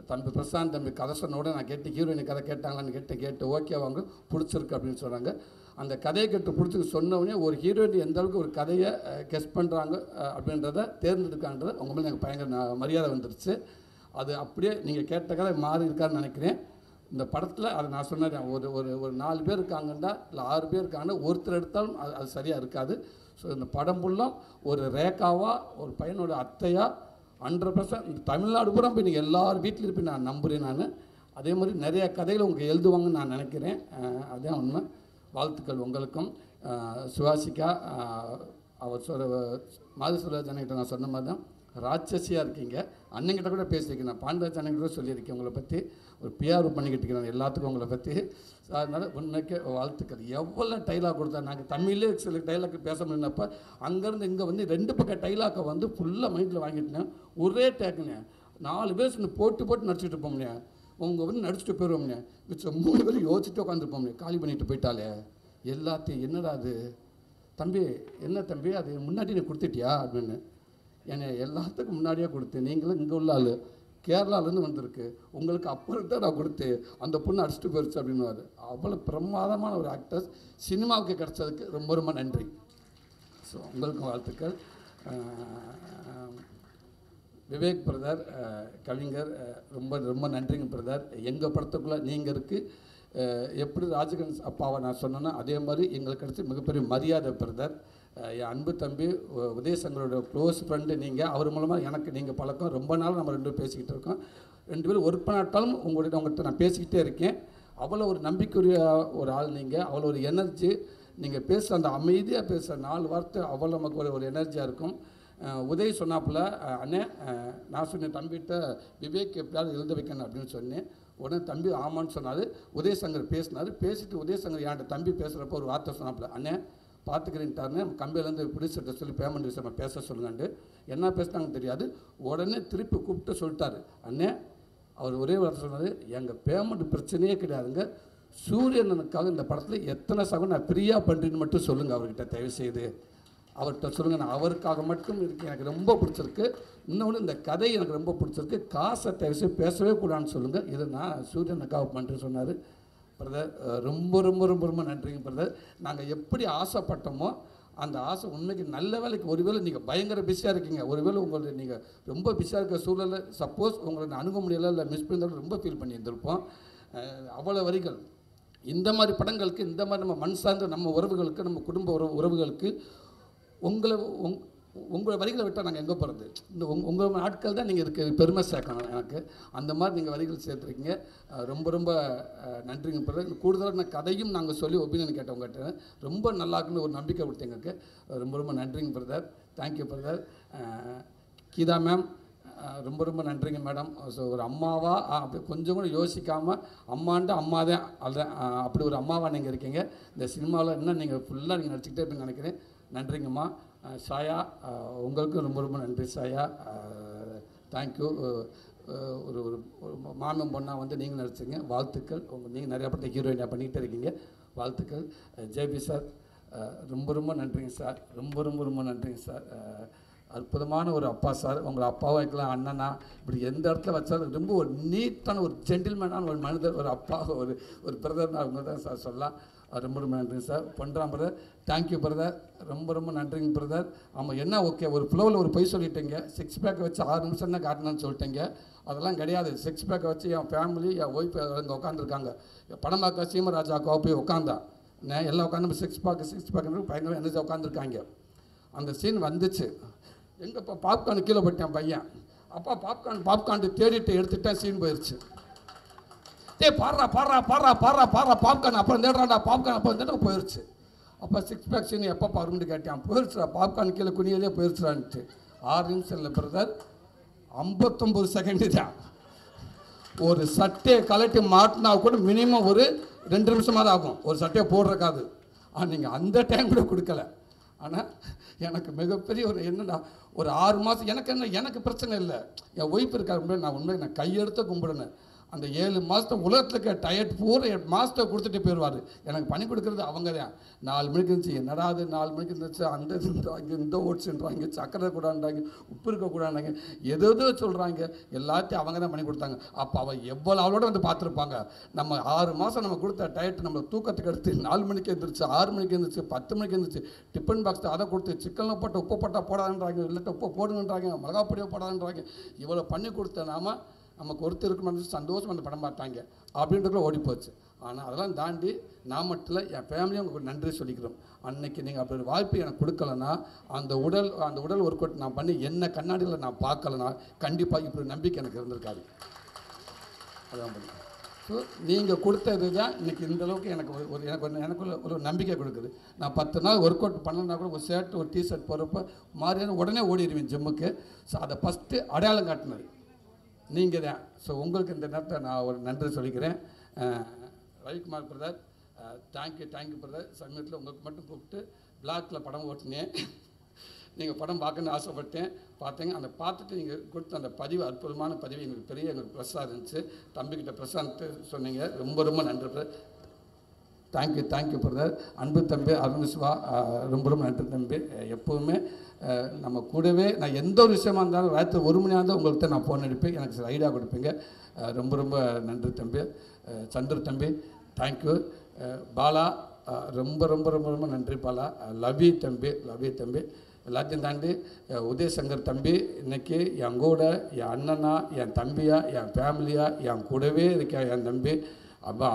தம்பி பிரசாந்த் தம்பி கதை சொன்னோட நான் கேட்டு ஹீரோயினி கதை கேட்டாங்களான்னு கேட்டு ஓகே வாங்க பிடிச்சிருக்கு அப்படின்னு சொன்னாங்க. அந்த கதையை கேட்டு பிடிச்சிருக்கு சொன்னோடனே ஒரு ஹீரோயின் எந்த அளவுக்கு ஒரு கதையை கெஸ்ட் பண்ணுறாங்க அப்படின்றத தேர்ந்தெடுக்கான்றது உங்கள் மேலே எனக்கு பயங்கர மரியாதை வந்துடுச்சு. அது அப்படியே நீங்கள் கேட்ட கதை மாறி இருக்கான்னு நினைக்கிறேன். இந்த படத்தில் அதை நான் சொன்னேன், ஒரு ஒரு ஒரு 4 பேர் இருக்காங்கன்னா இல்லை 6 பேர் இருக்காங்கன்னா ஒருத்தர் எடுத்தாலும் அது சரியாக இருக்காது. ஸோ இந்த படம் ஃபுல்லாக ஒரு ரேகாவாக ஒரு பையனோட அத்தையாக 100% தமிழ்நாடு பூரா போய் நீங்கள் எல்லார் வீட்டில் இருப்பேன் நான் நம்புகிறேன். நான் அதே மாதிரி நிறைய கதைகளை உங்களுக்கு எழுதுவாங்கன்னு நான் நினைக்கிறேன். அதுதான் உண்மை. வாழ்த்துக்கள் உங்களுக்கும். சுவாசிக்கா அவர் மாதசுராஜ் அண்ணன்கிட்ட நான் சொன்ன மாதிரி தான் ராட்சசியாக இருக்கீங்க. அண்ணங்கிட்ட கூட பேசியிருக்கேன், நான் பாண்டராஜ் அண்ணன் கூட சொல்லியிருக்கேன் உங்களை பற்றி, ஒரு பிஆர் பண்ணிக்கிட்டு இருக்கிறேன் எல்லாத்துக்கும் உங்களை பற்றி. அதனால் உண்மைக்கு வாழ்த்துக்கள். எவ்வளோ டைலாக் கொடுத்தா, நாங்கள் தமிழ்லேயே சில டைலாக் பேச முடியினப்போ அங்கேருந்து இங்கே வந்து 2 பக்கம் டைலாக்கை வந்து ஃபுல்லாக மைண்டில் வாங்கிட்டேன். ஒரே டேக்குண்ணே 4 பேர் போட்டு நடிச்சுட்டு இருப்போம்னே, உங்கள் வந்து நடிச்சுட்டு போயிடுவோம்னே, மிச்சம் 3 பேர் யோசிச்சுட்டு உட்காந்துருப்போம்னே, காலி பண்ணிட்டு போயிட்டாலே எல்லாத்தையும். என்னடா அது தம்பி, என்ன தம்பி அது முன்னாடி நீ கொடுத்துட்டியா அப்படின்னு. என்னை எல்லாத்துக்கும் முன்னாடியே கொடுத்து, நீங்களும் இங்கே உள்ள ஆள் கேரளாலேருந்து வந்திருக்கு, உங்களுக்கு அப்புறம் தான் நான் கொடுத்தேன், அந்த பொண்ணு அடிச்சுட்டு போயிடுச்சு அப்படின்னுவார். அவ்வளோ பிரமாதமான ஒரு ஆக்டர்ஸ் சினிமாவுக்கு கிடச்சதுக்கு ரொம்ப ரொம்ப நன்றி. ஸோ உங்களுக்கும் வாழ்த்துக்கள். விவேக் பிரதர் கவிஞர், ரொம்ப ரொம்ப நன்றிங்க பிரதர். எங்கள் படத்துக்குள்ளே நீங்கள் இருக்குது. எப்படி ராஜகன் அப்பாவை நான் சொன்னேன்னா அதே மாதிரி எங்களுக்கு கிடச்சி மிகப்பெரிய மரியாதை பிரதர். என் அன்பு தம்பி உதயசங்கரோட க்ளோஸ் ஃப்ரெண்டு நீங்கள், அவர் மூலமாக எனக்கு நீங்கள் பழக்கம். ரொம்ப நாள் நம்ம 2 பேரும் பேசிக்கிட்டு இருக்கோம். 2 பேரும் ஒர்க் பண்ணாட்டாலும் உங்கள்கிட்ட நான் பேசிக்கிட்டே இருக்கேன். அவ்வளோ ஒரு நம்பிக்கையுரிய ஒரு ஆள் நீங்கள், அவ்வளோ ஒரு எனர்ஜி. நீங்கள் பேசுகிற அந்த அமைதியாக பேசுகிற 4 வார்த்தை அவ்வளோ நமக்கு ஒரு எனர்ஜியாக இருக்கும். உதய் சொன்னாப்புல, அண்ணே நான் சொன்னேன் தம்பிகிட்ட விவேக் எப்படியாவது எழுத வைக்கணும் அப்படின்னு சொன்னேன். உடனே தம்பி ஆமான்னு சொன்னார். உதயசங்கர் பேசினார். பேசிட்டு உதயசங்கர் என்கிட்ட தம்பி பேசுகிறப்போ ஒரு வார்த்தை சொன்னாப்புல, அண்ணே பார்த்துக்கிறேன்ட்டாருன்னு கம்பெனிலேருந்து பிடிச்சிட்ட சொல்லி பேமெண்ட் விஷயமா பேச சொல்லுங்கண்டு. என்ன பேசினாங்கன்னு தெரியாது. உடனே திருப்பி கூப்பிட்டு சொல்லிட்டாரு, அண்ணே அவர் ஒரே வார்த்தை சொன்னார், எங்கள் பேமெண்ட் பிரச்சனையே கிடையாதுங்க, சூரியனுக்காக இந்த படத்தில் எத்தனை சகம் நான் ஃப்ரீயாக பண்ணுறேன்னு மட்டும் சொல்லுங்கள் அவர்கிட்ட, தயவுசெய்து அவர்கிட்ட சொல்லுங்கள், நான் அவருக்காக மட்டும் இருக்கு, எனக்கு ரொம்ப பிடிச்சிருக்கு. இன்னொன்று இந்த கதை எனக்கு ரொம்ப பிடிச்சிருக்கு, காசை தயவுசெய்து பேசவே கூடாதுன்னு சொல்லுங்கள், இதை நான் சூரியனுக்காக பண்ணுறேன்னு சொன்னார். பிரதர் ரொம்ப ரொம்ப ரொம்ப ரொம்ப நன்றிங்க பிரதர். நாங்கள் எப்படி ஆசைப்பட்டோமோ அந்த ஆசை உண்மைக்கு நல்ல வேலைக்கு. ஒருவேளை நீங்கள் பயங்கர பிஸியாக இருக்கீங்க, ஒருவேளை உங்களை நீங்கள் ரொம்ப பிஸியாக இருக்கிற சூழலில் சப்போஸ் உங்களை அணுக முடியலை இல்லை மிஸ் பண்ணியிருந்தாலும் ரொம்ப ஃபீல் பண்ணியிருந்திருப்போம். அவ்வளோ வரிகள் இந்த மாதிரி படங்களுக்கு, இந்த மாதிரி நம்ம மண் சார்ந்த நம்ம உறவுகளுக்கு, நம்ம குடும்ப உறவுகளுக்கு உங்களை வரிகளை விட்டால் நாங்கள் எங்கே போகிறது? இந்த உங்கள் நாட்கள் தான் நீங்கள் இதுக்கு பெருமை சேர்க்கணும் எனக்கு. அந்த மாதிரி நீங்கள் வரிகள் சேர்த்துருக்கீங்க. ரொம்ப ரொம்ப நன்றிங்க பிரதர். கூடுதலாக நான் கதையும் நாங்கள் சொல்லி ஒப்பீனியன் கேட்டவங்ககிட்ட ரொம்ப நல்லாக்குன்னு ஒரு நம்பிக்கை கொடுத்தீங்க எங்களுக்கு. ரொம்ப ரொம்ப நன்றிங்க brother. Thank you brother. Geetha ma'am ரொம்ப ரொம்ப நன்றிங்க மேடம். ஸோ ஒரு அம்மாவாக அப்படி கொஞ்சம் கூட யோசிக்காமல் அம்மாண்ட அம்மா தான் அதுதான் அப்படி ஒரு அம்மாவாக நீங்கள் இருக்கீங்க. இந்த சினிமாவில் இன்னும் நீங்கள் ஃபுல்லாக நீங்கள் நடிச்சுக்கிட்டே இருப்பீங்கன்னு நினைக்கிறேன். நன்றிங்கம்மா. சாயா உங்களுக்கும் ரொம்ப ரொம்ப நன்றி சாயா. தேங்க்யூ. ஒரு ஒரு மாமன் பொண்ணாக வந்து நீங்கள் நடிச்சிங்க, வாழ்த்துக்கள். நீங்கள் நிறையா பட்ட ஹீரோயினாக பண்ணிக்கிட்டே இருக்கீங்க, வாழ்த்துக்கள். ஜேபி சார் ரொம்ப ரொம்ப நன்றிங்க சார். ரொம்ப ரொம்ப ரொம்ப நன்றிங்க சார். அற்புதமான ஒரு அப்பா சார். உங்களை அப்பாவும் வைக்கலாம், அண்ணனா, இப்படி எந்த இடத்துல வச்சாலும் ரொம்ப ஒரு நீட்டான ஒரு ஜென்டில்மேனான ஒரு மனிதர், ஒரு அப்பா, ஒரு பிரதர்னா அவங்க தான் சார் சொல்லலாம். ரொம்ப ரொம்ப நன்றிங்க சார். பண்ணுறான் பிரதர். Thank you brother. ரொம்ப ரொம்ப நன்றிங்க பிரதர். ஆமாம், என்ன ஓகே ஒரு ஃப்ளோவில் ஒரு பொய் சொல்லிட்டீங்க. 6 பேக்கை வச்சு 6 நிமிஷம் தான் காட்டணும்னு சொல்லிட்டீங்க. அதெல்லாம் கிடையாது. 6 பேக்கை வச்சு என் ஃபேமிலி, என் ஒய்ஃப் இங்கே உட்காந்துருக்காங்க. படம் பார்க்க சீமராஜாக்காவை போய் உட்காந்தா எல்லாம் உட்காந்து 6 பேக்கு பயங்கர எனர்ஜி உட்காந்துருக்காங்க. அந்த சீன் வந்துச்சு. எங்கே இப்போ பாப்கார்னு கீழே போட்டேன் பையன். அப்பா பாப்கார்ன் தேடிட்டு எடுத்துட்டேன், சீன் போயிடுச்சு. பாடுறா பாப்கார்ன் அப்புறம் தேடுறாண்டா பாப்கார்ன் அப்புறம் தேட போயிடுச்சு. அப்போ 6 பேக் சீன் எப்போ வரும்னு கேட்டேன். போயிடுச்சுடா, பாப்கார்ன் கீழே குனியிலே போயிடுச்சுடான்ட்டு. 6 நிமிஷம் இல்லை பிரதர், 59 செகண்டு தான். ஒரு சட்டையை கலட்டி மாட்டினா கூட மினிமம் ஒரு 2 நிமிஷமாவது ஆகும் ஒரு சட்டையை போடுறக்காது. ஆனால் நீங்கள் அந்த டைம் கூட கொடுக்கல. ஆனால் எனக்கு மிகப்பெரிய ஒரு என்னடா ஒரு 6 மாதம் எனக்கு பிரச்சனை இல்லை. என் ஒய்ஃப் இருக்காரு, நான் உண்மையை நான் கையெடுத்து கும்பிடுனேன். அந்த 7 மாதத்தை உலகத்துக்கு டயர்ட் பூரா 8 மாதத்தை கொடுத்துட்டு போயிடுவார். எனக்கு பண்ணி கொடுக்குறது அவங்க தான். 4 மணிக்கு இருந்துச்சு, என்னடா அது 4 மணிக்கு இருந்துச்சு, அந்த இதுன்றாங்க, இந்த ஓட்ஸுன்றாங்க, சக்கரை கூடாண்டாங்க, உப்பு இருக்கக்கூடாண்டாங்க, எதோ சொல்கிறாங்க. எல்லாத்தையும் அவங்க தான் பண்ணி கொடுத்தாங்க. அப்போ அவள் எவ்வளோ அவளோட வந்து பார்த்துருப்பாங்க. நம்ம 6 மாதம் நம்ம கொடுத்த டயட் நம்ம தூக்கத்துக்கு எடுத்து 4 மணிக்கு எழுந்திரிச்சு, 6 மணிக்கு எழுந்திரிச்சு, 10 மணிக்கு எழுந்திரிச்சு, டிஃபன் பாக்ஸ் அதை கொடுத்து சிக்கனில் போட்டு உப்பு போட்டால் போடாதுன்றாங்க, இல்லாட்ட உப்பு போடுங்கன்றாங்க, மிளகா பொடியோ போடாதுன்றாங்க. இவ்வளோ பண்ணி கொடுத்த நமக்கு ஒருத்தர் இருக்கணும்னு சந்தோஷம் அந்த படம் பார்த்தாங்க அப்படின்றதுக்குள்ள ஓடி போச்சு. ஆனால் அதெல்லாம் தாண்டி நான் மட்டும் இல்லை, என் ஃபேமிலியும் உங்களுக்கு நன்றி சொல்லிக்கிறோம். அன்னைக்கு நீங்கள் அப்படி ஒரு வாய்ப்பு எனக்கு கொடுக்கலன்னா அந்த உடல் ஒர்க் அவுட் நான் பண்ணி என்ன கண்ணாடியில் நான் பார்க்கலன்னா கண்டிப்பாக இப்படி நம்பிக்கை எனக்கு இருந்திருக்காது. அதான் பண்ணி ஸோ நீங்கள் கொடுத்தது தான் இன்றைக்கி இந்தளவுக்கு எனக்குள்ள ஒரு நம்பிக்கை கொடுக்குது. நான் 10 நாள் ஒர்க் அவுட் பண்ணலன்னா கூட ஒரு ஷர்ட் ஒரு டிஷர்ட் போகிறப்ப மாதிரியான உடனே ஓடிடுவேன் ஜிம்முக்கு. ஸோ அதை ஃபஸ்ட்டு அடையாளம் காட்டினது நீங்கள் தான். ஸோ உங்களுக்கு இந்த நேரத்தை நான் ஒரு நன்றி சொல்லிக்கிறேன். Ravikumar brother, thank you brother. சமயத்தில் உங்களுக்கு மட்டும் கூப்பிட்டு பிளாக்கில் படம் ஓட்டினேன். நீங்கள் படம் பார்க்கணுன்னு ஆசைப்பட்டேன், பார்த்தீங்க. அந்த பார்த்துட்டு நீங்கள் கொடுத்த அந்த பதிவு அற்புதமான பதிவு எங்களுக்கு ப்ரெஸ்ஸாக இருந்துச்சு. தம்பிக்கிட்ட ப்ரெஸ்ஸான்ட்டு சொன்னீங்க, ரொம்ப நன்றி பிரதர். Thank you brother. அன்பு தம்பி அருண் சிவா, ரொம்ப நன்றி தம்பி. எப்போவுமே நம்ம கூடவே நான் எந்த ஒரு விஷயமா இருந்தாலும் ராத்திரி 1 மணியாக இருந்தால் உங்கள்கிட்ட நான் ஃபோன் அடிப்பேன், எனக்கு சில ஐடியா கொடுப்பீங்க. ரொம்ப நன்றி தம்பி. சந்திர தம்பி தேங்க்யூ. பாலா ரொம்ப நன்றி பாலா. லவ் யூ தம்பி. எல்லாத்தையும் தாண்டி உதயசங்கர் தம்பி இன்றைக்கி என் கூட என் அண்ணனா, என் தம்பியா, என் ஃபேமிலியா, என் கூடவே இருக்க என் தம்பி.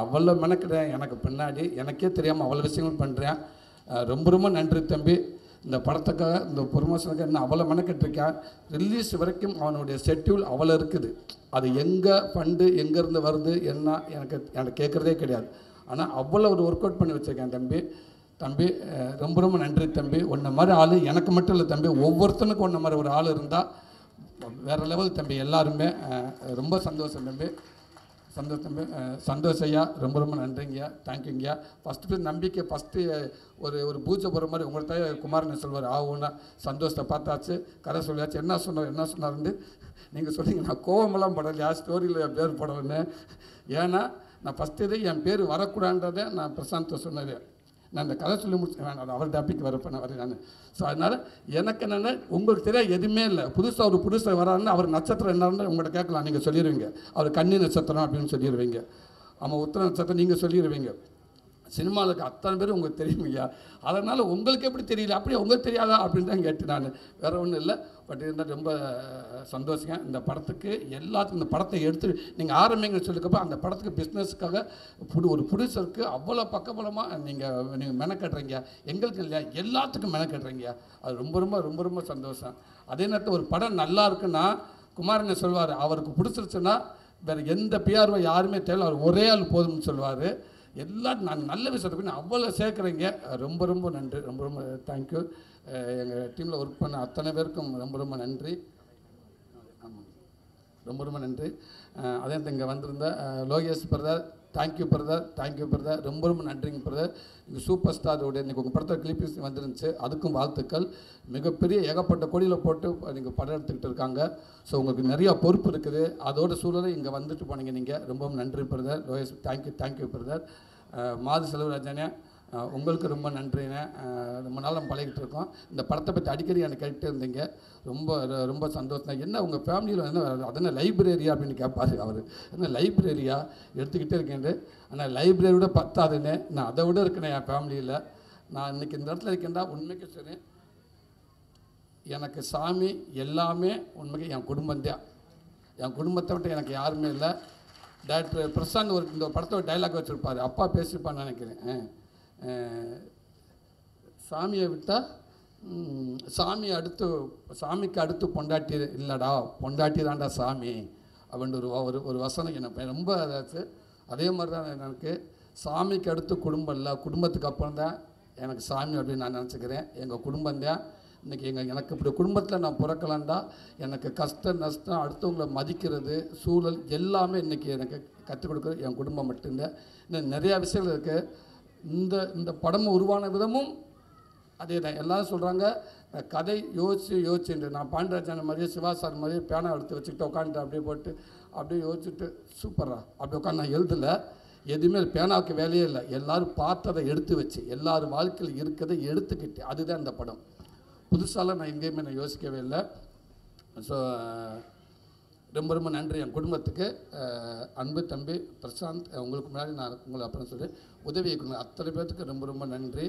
அவ்வளோ மெனக்கிறேன் எனக்கு பின்னாடி, எனக்கே தெரியாமல் அவ்வளோ விஷயங்கள் பண்ணுறேன். ரொம்ப நன்றி தம்பி. இந்த படத்துக்காக இந்த ப்ரொமோஷனுக்கு என்ன அவ்வளோ மெனக்கிட்டுருக்கேன். ரிலீஸ் வரைக்கும் அவனுடைய ஷெட்யூல் அவ்வளோ இருக்குது. அது எங்கே ஃபண்டு எங்கேருந்து வருது என்ன எனக்கு கேட்குறதே கிடையாது. ஆனால் அவ்வளோ ஒரு ஒர்க் அவுட் பண்ணி வச்சுருக்கேன் தம்பி. ரொம்ப நன்றி தம்பி. உன்ன மாதிரி ஆள் எனக்கு மட்டும் இல்லை தம்பி, ஒவ்வொருத்தனுக்கும் உன்ன மாதிரி ஒரு ஆள் இருந்தால் வேறு லெவல் தம்பி. எல்லாருமே ரொம்ப சந்தோஷம் தம்பி. சந்தோஷ் ஐயா, ரொம்ப நன்றிங்கய்யா. தேங்க்யூங்கய்யா. ஃபஸ்ட்டு நம்பிக்கை ஒரு பூஜை போகிற மாதிரி உங்கள்கிட்ட குமாரனை சொல்வார். ஆகுன்னா சந்தோஷத்தை பார்த்தாச்சு, கதை சொல்லியாச்சு. என்ன சொன்னார்ன்னு நீங்கள் சொன்னீங்க. நான் கோவமெல்லாம் படலையா, ஸ்டோரியில் என் பேர் படலைன்னு. ஏன்னா நான் ஃபஸ்ட்டு என் பேர் வரக்கூடாதுன்றதை நான் பிரசாந்தை சொன்னது. நான் அந்த கதை சொல்லி முடிச்சு வேணாம், அவர் டாபிக் வரப்போ நான் வரேன் நான். ஸோ அதனால் எனக்கு என்னென்ன உங்களுக்கு தெரியாது எதுவுமே இல்லை. புதுசாக வராருன்னு அவர் நட்சத்திரம் என்னன்னு உங்கள்கிட்ட கேட்கலாம், நீங்கள் சொல்லிடுவீங்க. அவர் கன்னி நட்சத்திரம் அப்படின்னு சொல்லிடுவீங்க. ஆமாம், உத்தர நட்சத்திரம் நீங்கள் சொல்லிடுவீங்க. சினிமாவில் இருக்க அத்தனை பேர் உங்களுக்கு தெரியுமையா, அதனால் உங்களுக்கு எப்படி தெரியல, அப்படியே உங்களுக்கு தெரியாதா அப்படின்னு தான் கேட்டு நான். வேறு ஒன்றும் இல்லை. பட் இருந்தால் ரொம்ப சந்தோஷங்க. இந்த படத்துக்கு எல்லாத்துக்கும் இந்த படத்தை எடுத்து நீங்கள் ஆரம்பிங்கன்னு சொல்லிக்கப்போ அந்த படத்துக்கு பிஸ்னஸுக்காக ஒரு ப்ரொடியூசருக்கு அவ்வளோ பக்கபலமாக நீங்கள் மெனக்கட்டுறீங்க. எங்களுக்கு இல்லையா, எல்லாத்துக்கும் மெனக்கட்டுறீங்க. அது ரொம்ப சந்தோஷம். அதே நேரத்தில் ஒரு படம் நல்லா இருக்குன்னா குமாரனை சொல்வார், அவருக்கு பிடிச்சிருச்சுன்னா வேறு எந்த பிஆர்ஓ யாருமே தேவை, அவர் ஒரே ஆள் போதும்னு சொல்வார். எல்லாரும் நான் நல்ல விஷயத்துக்கு அவ்வளோ சேர்க்குறீங்க. ரொம்ப நன்றி. ரொம்ப தேங்க்யூ. எங்கள் டீமில் ஒர்க் பண்ண அத்தனை பேருக்கும் ரொம்ப நன்றி. ஆமாம், ரொம்ப நன்றி. அதே இங்கே வந்திருந்த லோகேஷ் பிரதர், தேங்க்யூ பிரதர். ரொம்ப நன்றிங்க பிரதர். இங்கே சூப்பர் ஸ்டாரோடைய இன்றைக்கி உங்கள் படத்தை கிளிப்பிஸ் வந்துருந்துச்சு, அதுக்கும் வாழ்த்துக்கள். மிகப்பெரிய ஏகப்பட்ட கோடியில் போட்டு நீங்கள் படம் எடுத்துக்கிட்டு இருக்காங்க. ஸோ உங்களுக்கு நிறையா பொறுப்பு இருக்குது. அதோட சூழலை இங்கே வந்துட்டு போனீங்க நீங்கள். ரொம்ப நன்றி பிரதர். Lokesh thank you brother. மாது செல்வராஜனே, உங்களுக்கு ரொம்ப நன்றிண்ணே. ரொம்ப நாள் நம்ம பழகிட்டு இருக்கோம். இந்த படத்தை பற்றி அடிக்கடி எனக்கு கேட்டு இருந்தீங்க. ரொம்ப சந்தோஷம். என்ன உங்கள் ஃபேமிலியில் என்ன அதென்ன லைப்ரரியா அப்படின்னு கேட்பாரு அவர். என்ன லைப்ரரியா எடுத்துக்கிட்டே இருக்கேன். ஆனால் லைப்ரரியோட பத்தாதுன்னு நான் அதை விட இருக்கேன் என் ஃபேமிலியில். நான் இன்றைக்கி இந்த இடத்துல இருக்கேன்டா உண்மைக்கு சொன்னேன். எனக்கு சாமி எல்லாமே உண்மைக்கு என் குடும்பம்தான். என் குடும்பத்தை விட்டு எனக்கு யாருமே இல்லை. டைரக்டர் பிரசாந்த் இந்த படத்தை டைலாக் வச்சுருப்பார், அப்பா பேசியிருப்பான்னு நினைக்கிறேன். சாமியை விட்டால் சாமிக்கு அடுத்து பொண்டாட்டி இல்லைடா, பொண்டாட்டி தான்டா சாமி அப்படின்ற ஒரு வசனம் எனக்கு ரொம்ப அதாச்சு. அதே மாதிரி தான் எனக்கு சாமிக்கு அடுத்து குடும்பம் இல்லை, குடும்பத்துக்கு அப்புறம் தான் எனக்கு சாமி அப்படின்னு நான் நினச்சிக்கிறேன். எங்கள் குடும்பம் தான் இன்றைக்கி எனக்கு இப்படி குடும்பத்தில் நான் பிறக்கலான்டா எனக்கு கஷ்டம் நஷ்டம் அடுத்தவங்களை மதிக்கிறது சூழல் எல்லாமே இன்றைக்கி எனக்கு கற்றுக் கொடுக்குறது என் குடும்பம் மட்டும்தான். இன்னும் நிறையா விஷயங்கள் இருக்குது. இந்த படம் உருவான விதமும் அதே தான். எல்லோரும் சொல்கிறாங்க கதை யோசிச்சுட்டு நான் பாண்டியராஜன் மாதிரியே சிவா சார் மாதிரியே பேனா எடுத்து வச்சுக்கிட்டு உட்காந்துட்டு அப்படியே போட்டு அப்படியே யோசிச்சுட்டு சூப்பராக அப்படி உட்காந்து நான் எழுதலை. எதுவுமே பேனாவுக்கு வேலையே இல்லை. எல்லோரும் பார்த்ததை எடுத்து வச்சு எல்லாரும் வாழ்க்கையில் இருக்கிறதை எடுத்துக்கிட்டு அதுதான் இந்த படம். புதுசாலாம் நான் எங்கேயுமே நான் யோசிக்கவே இல்லை. ஸோ ரொம்ப ரொம்ப நன்றி என் குடும்பத்துக்கு. அன்பு தம்பி பிரசாந்த், உங்களுக்கு முன்னாடி நான் உங்களை அப்புறம் சொல்கிறேன், உதவி இயக்குனர் அத்தனை பேர்த்துக்கு ரொம்ப ரொம்ப நன்றி.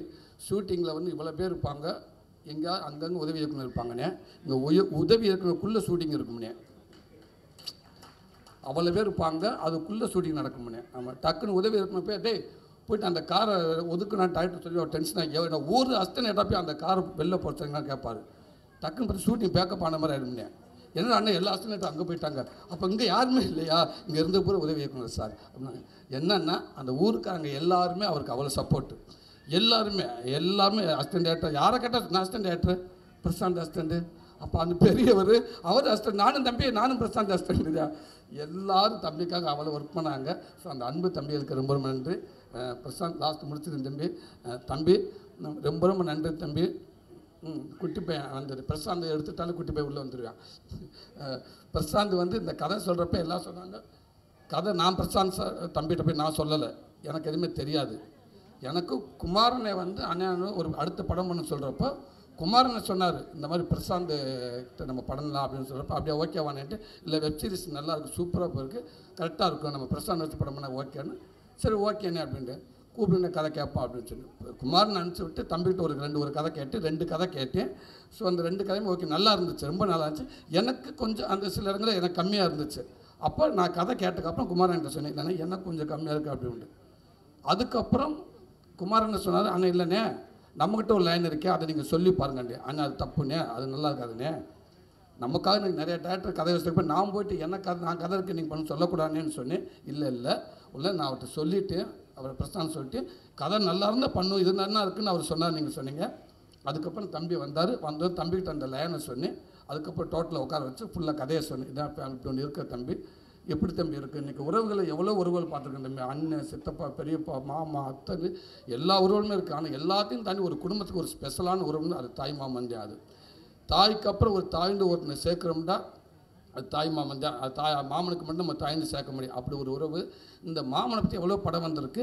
ஷூட்டிங்கில் வந்து இவ்வளோ பேர் இருப்பாங்க, எங்கே அங்கங்கே உதவி இயக்குனர் இருப்பாங்கண்ணே. இங்கே உதவி இயக்குனருக்குள்ளே ஷூட்டிங் இருக்கும்னே, அவ்வளோ பேர் இருப்பாங்க, அதுக்குள்ளே ஷூட்டிங் நடக்கும்னே. ஆமாம், டக்குன்னு உதவி இயக்குனர் போய் டே போய்ட்டு அந்த காரை ஒதுக்குனா டைரக்டர் சொல்லி ஒரு டென்ஷனாக நான் ஊர் அஸ்தனை எட்டா போய் அந்த காரை வெளில போச்சுங்கன்னா கேட்பார். டக்குன்னு பார்த்து ஷூட்டிங் பேக்கப் ஆன மாதிரி ஆயிடும்னே. என்ன அண்ணன் எல்லா அஸ்தனைட்டும் அங்கே போயிட்டாங்க, அப்போ இங்கே யாருமே இல்லையா, இங்கே இருந்த பூரா உதவி இயக்குனர் சார் அப்படின்னா என்னன்னா அந்த ஊருக்காரங்க எல்லாருமே அவருக்கு அவ்வளோ சப்போர்ட்டு. எல்லாருமே அசிஸ்டன்ட் டேரக்டர் யாரை கேட்டால் நான் அசிஸ்டன்ட் டேரக்டர் பிரசாந்த் அசிஸ்டண்ட்டு, அப்போ அந்த பெரியவர் அவர் அசிஸ்டன்ட், நானும் பிரசாந்த் அசிஸ்டண்ட் தான். எல்லோரும் தம்பிக்காக அவ்வளோ ஒர்க் பண்ணாங்க. ஸோ அந்த அன்பு தம்பிகளுக்கு ரொம்ப ரொம்ப நன்றி. பிரசாந்த் லாஸ்ட் முடிச்சிருந்த தம்பி ரொம்ப ரொம்ப நன்றி தம்பி. குட்டி பையன் வந்துடு பிரசாந்த் எடுத்துட்டாலும் குட்டி பையன் உள்ளே வந்துடுவான். பிரசாந்த் வந்து இந்த கதை சொல்கிறப்ப எல்லாம் சொன்னாங்க, கதை நான் பிரசாந்த் சார் தம்பிகிட்ட போய் நான் சொல்லலை, எனக்கு எதுவுமே தெரியாது. எனக்கு குமாரனை வந்து அண்ணன் ஒரு அடுத்த படம் பண்ண சொல்கிறப்போ குமாரனை சொன்னார், இந்த மாதிரி பிரசாந்த் கிட்ட நம்ம படம்லாம் அப்படின்னு சொல்கிறப்ப அப்படியே ஓகேவானேன்ட்டு, இல்லை வெப்சீரிஸ் நல்லாயிருக்கு சூப்பராக போயிருக்கு கரெக்டாக இருக்கும் நம்ம பிரசாந்த் வச்சு படம் பண்ண ஓகேன்னு, சரி ஓகேண்ணே அப்படின்ட்டு கூப்பிட்டு கதை கேட்போம் அப்படின்னு சொல்லி குமாரன் அனுப்பிச்சி விட்டு தம்பிக்கிட்ட ஒரு கதை கேட்டு 2 கதை கேட்டேன். ஸோ அந்த 2 கதையும் ஓகே நல்லா இருந்துச்சு, ரொம்ப நல்லா இருந்துச்சு. எனக்கு கொஞ்சம் அந்த சில இடங்களில் எனக்கு கம்மியாக இருந்துச்சு. அப்போ நான் கதை கேட்டதுக்கப்புறம் குமாரன்கிட்ட சொன்னேன், இல்லைன்னா எனக்கு கொஞ்சம் கம்மியாக இருக்குது அப்படின்ட்டு. அதுக்கப்புறம் குமாரன் சொன்னார், அண்ணன் இல்லைண்ணே நம்மக்கிட்ட ஒரு லைன் இருக்கே அதை நீங்கள் சொல்லி பாருங்கண்ணே. அண்ணன் அது தப்புண்ணே, அது நல்லா இருக்காதுண்ணே, நமக்காக எனக்கு நிறைய டேரக்டர் கதை வச்சுருப்பேன், நான் போய்ட்டு நான் கதை இருக்குது நீங்கள் பண்ண சொல்லக்கூடாதுன்னு சொன்னேன். இல்லை நான் அவர்கிட்ட சொல்லிவிட்டு அவரை பிரஸ்தானம் சொல்லிட்டு கதை நல்லா இருந்தால் பண்ணும், இது நல்லா இருக்குன்னு அவர் சொன்னார், நீங்கள் சொன்னீங்க. அதுக்கப்புறம் தம்பி வந்தார், தம்பிக்கிட்ட அந்த லைனை சொன்னேன். அதுக்கப்புறம் டோட்டலாக உட்கார வச்சு ஃபுல்லாக கதையை சொன்னேன், இதான் இப்படி ஒன்று இருக்கிற தம்பி எப்படி தம்பி இருக்குது. இன்றைக்கி உறவுகளை எவ்வளோ உறவுகள் பார்த்துருக்கேன் தம்பி, அண்ணன் சித்தப்பா பெரியப்பா மாமா அத்தனை எல்லா உறவுகளுமே இருக்குது. ஆனால் எல்லாத்தையும் தாண்டி ஒரு குடும்பத்துக்கு ஒரு ஸ்பெஷலான உறவுன்னு அது தாய் மாமன் தான். அது தாய்க்கு அப்புறம் ஒரு தாய்ந்து ஒருத்தனை சேர்க்குறோம்னா அது தாய் மாமன் தான். அது மாமனுக்கு மட்டும் நம்ம தாய்ந்து சேர்க்க முடியும், அப்படி ஒரு உறவு. இந்த மாமனை பற்றி எவ்வளோ படம் வந்திருக்கு.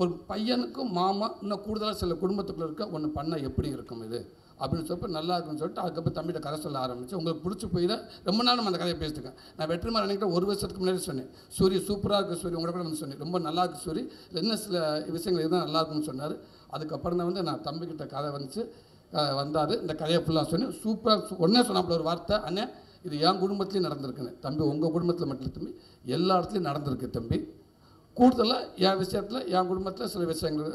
ஒரு பையனுக்கும் மாமா இன்னும் கூடுதலாக சில குடும்பத்துக்குள்ள இருக்க ஒன்று பண்ணால் எப்படி இருக்கும் இது அப்படின்னு சொல்லிட்டு நல்லா இருக்குன்னு சொல்லிட்டு அதுக்கப்புறம் தம்பிகிட்ட கதை சொல்ல ஆரம்பிச்சு. உங்களுக்கு பிடிச்சி போய் தான் ரொம்ப நாள் நம்ம அந்த கதையை பேசிட்டுருக்கேன். நான் வெற்றிமாறன் அன்றைக்கிட்ட 1 வருஷத்துக்கு முன்னாடி சொன்னேன், சூரி சூப்பராக இருக்குது சூரி, உங்களை கூட வந்து சொன்னேன் ரொம்ப நல்லா இருக்குது சூரி, என்ன சில விஷயங்கள் இதுதான் நல்லா இருக்குன்னு சொன்னார். அதுக்கப்புறம் தான் வந்து நான் தம்பிக்கிட்ட கதை வந்துச்சு வந்தார், இந்த கதையை ஃபுல்லாக சொன்னேன். சூப்பராக ஒன்றே சொன்னாப்புல ஒரு வார்த்தை, அண்ணன் இது என் குடும்பத்துலேயும் நடந்திருக்குன்னு. தம்பி உங்கள் குடும்பத்தில் மட்டும் தம்பி எல்லா இடத்துலையும் நடந்திருக்கு தம்பி. கூடுதலாக என் விஷயத்தில் என் குடும்பத்தில் சில விஷயங்கள்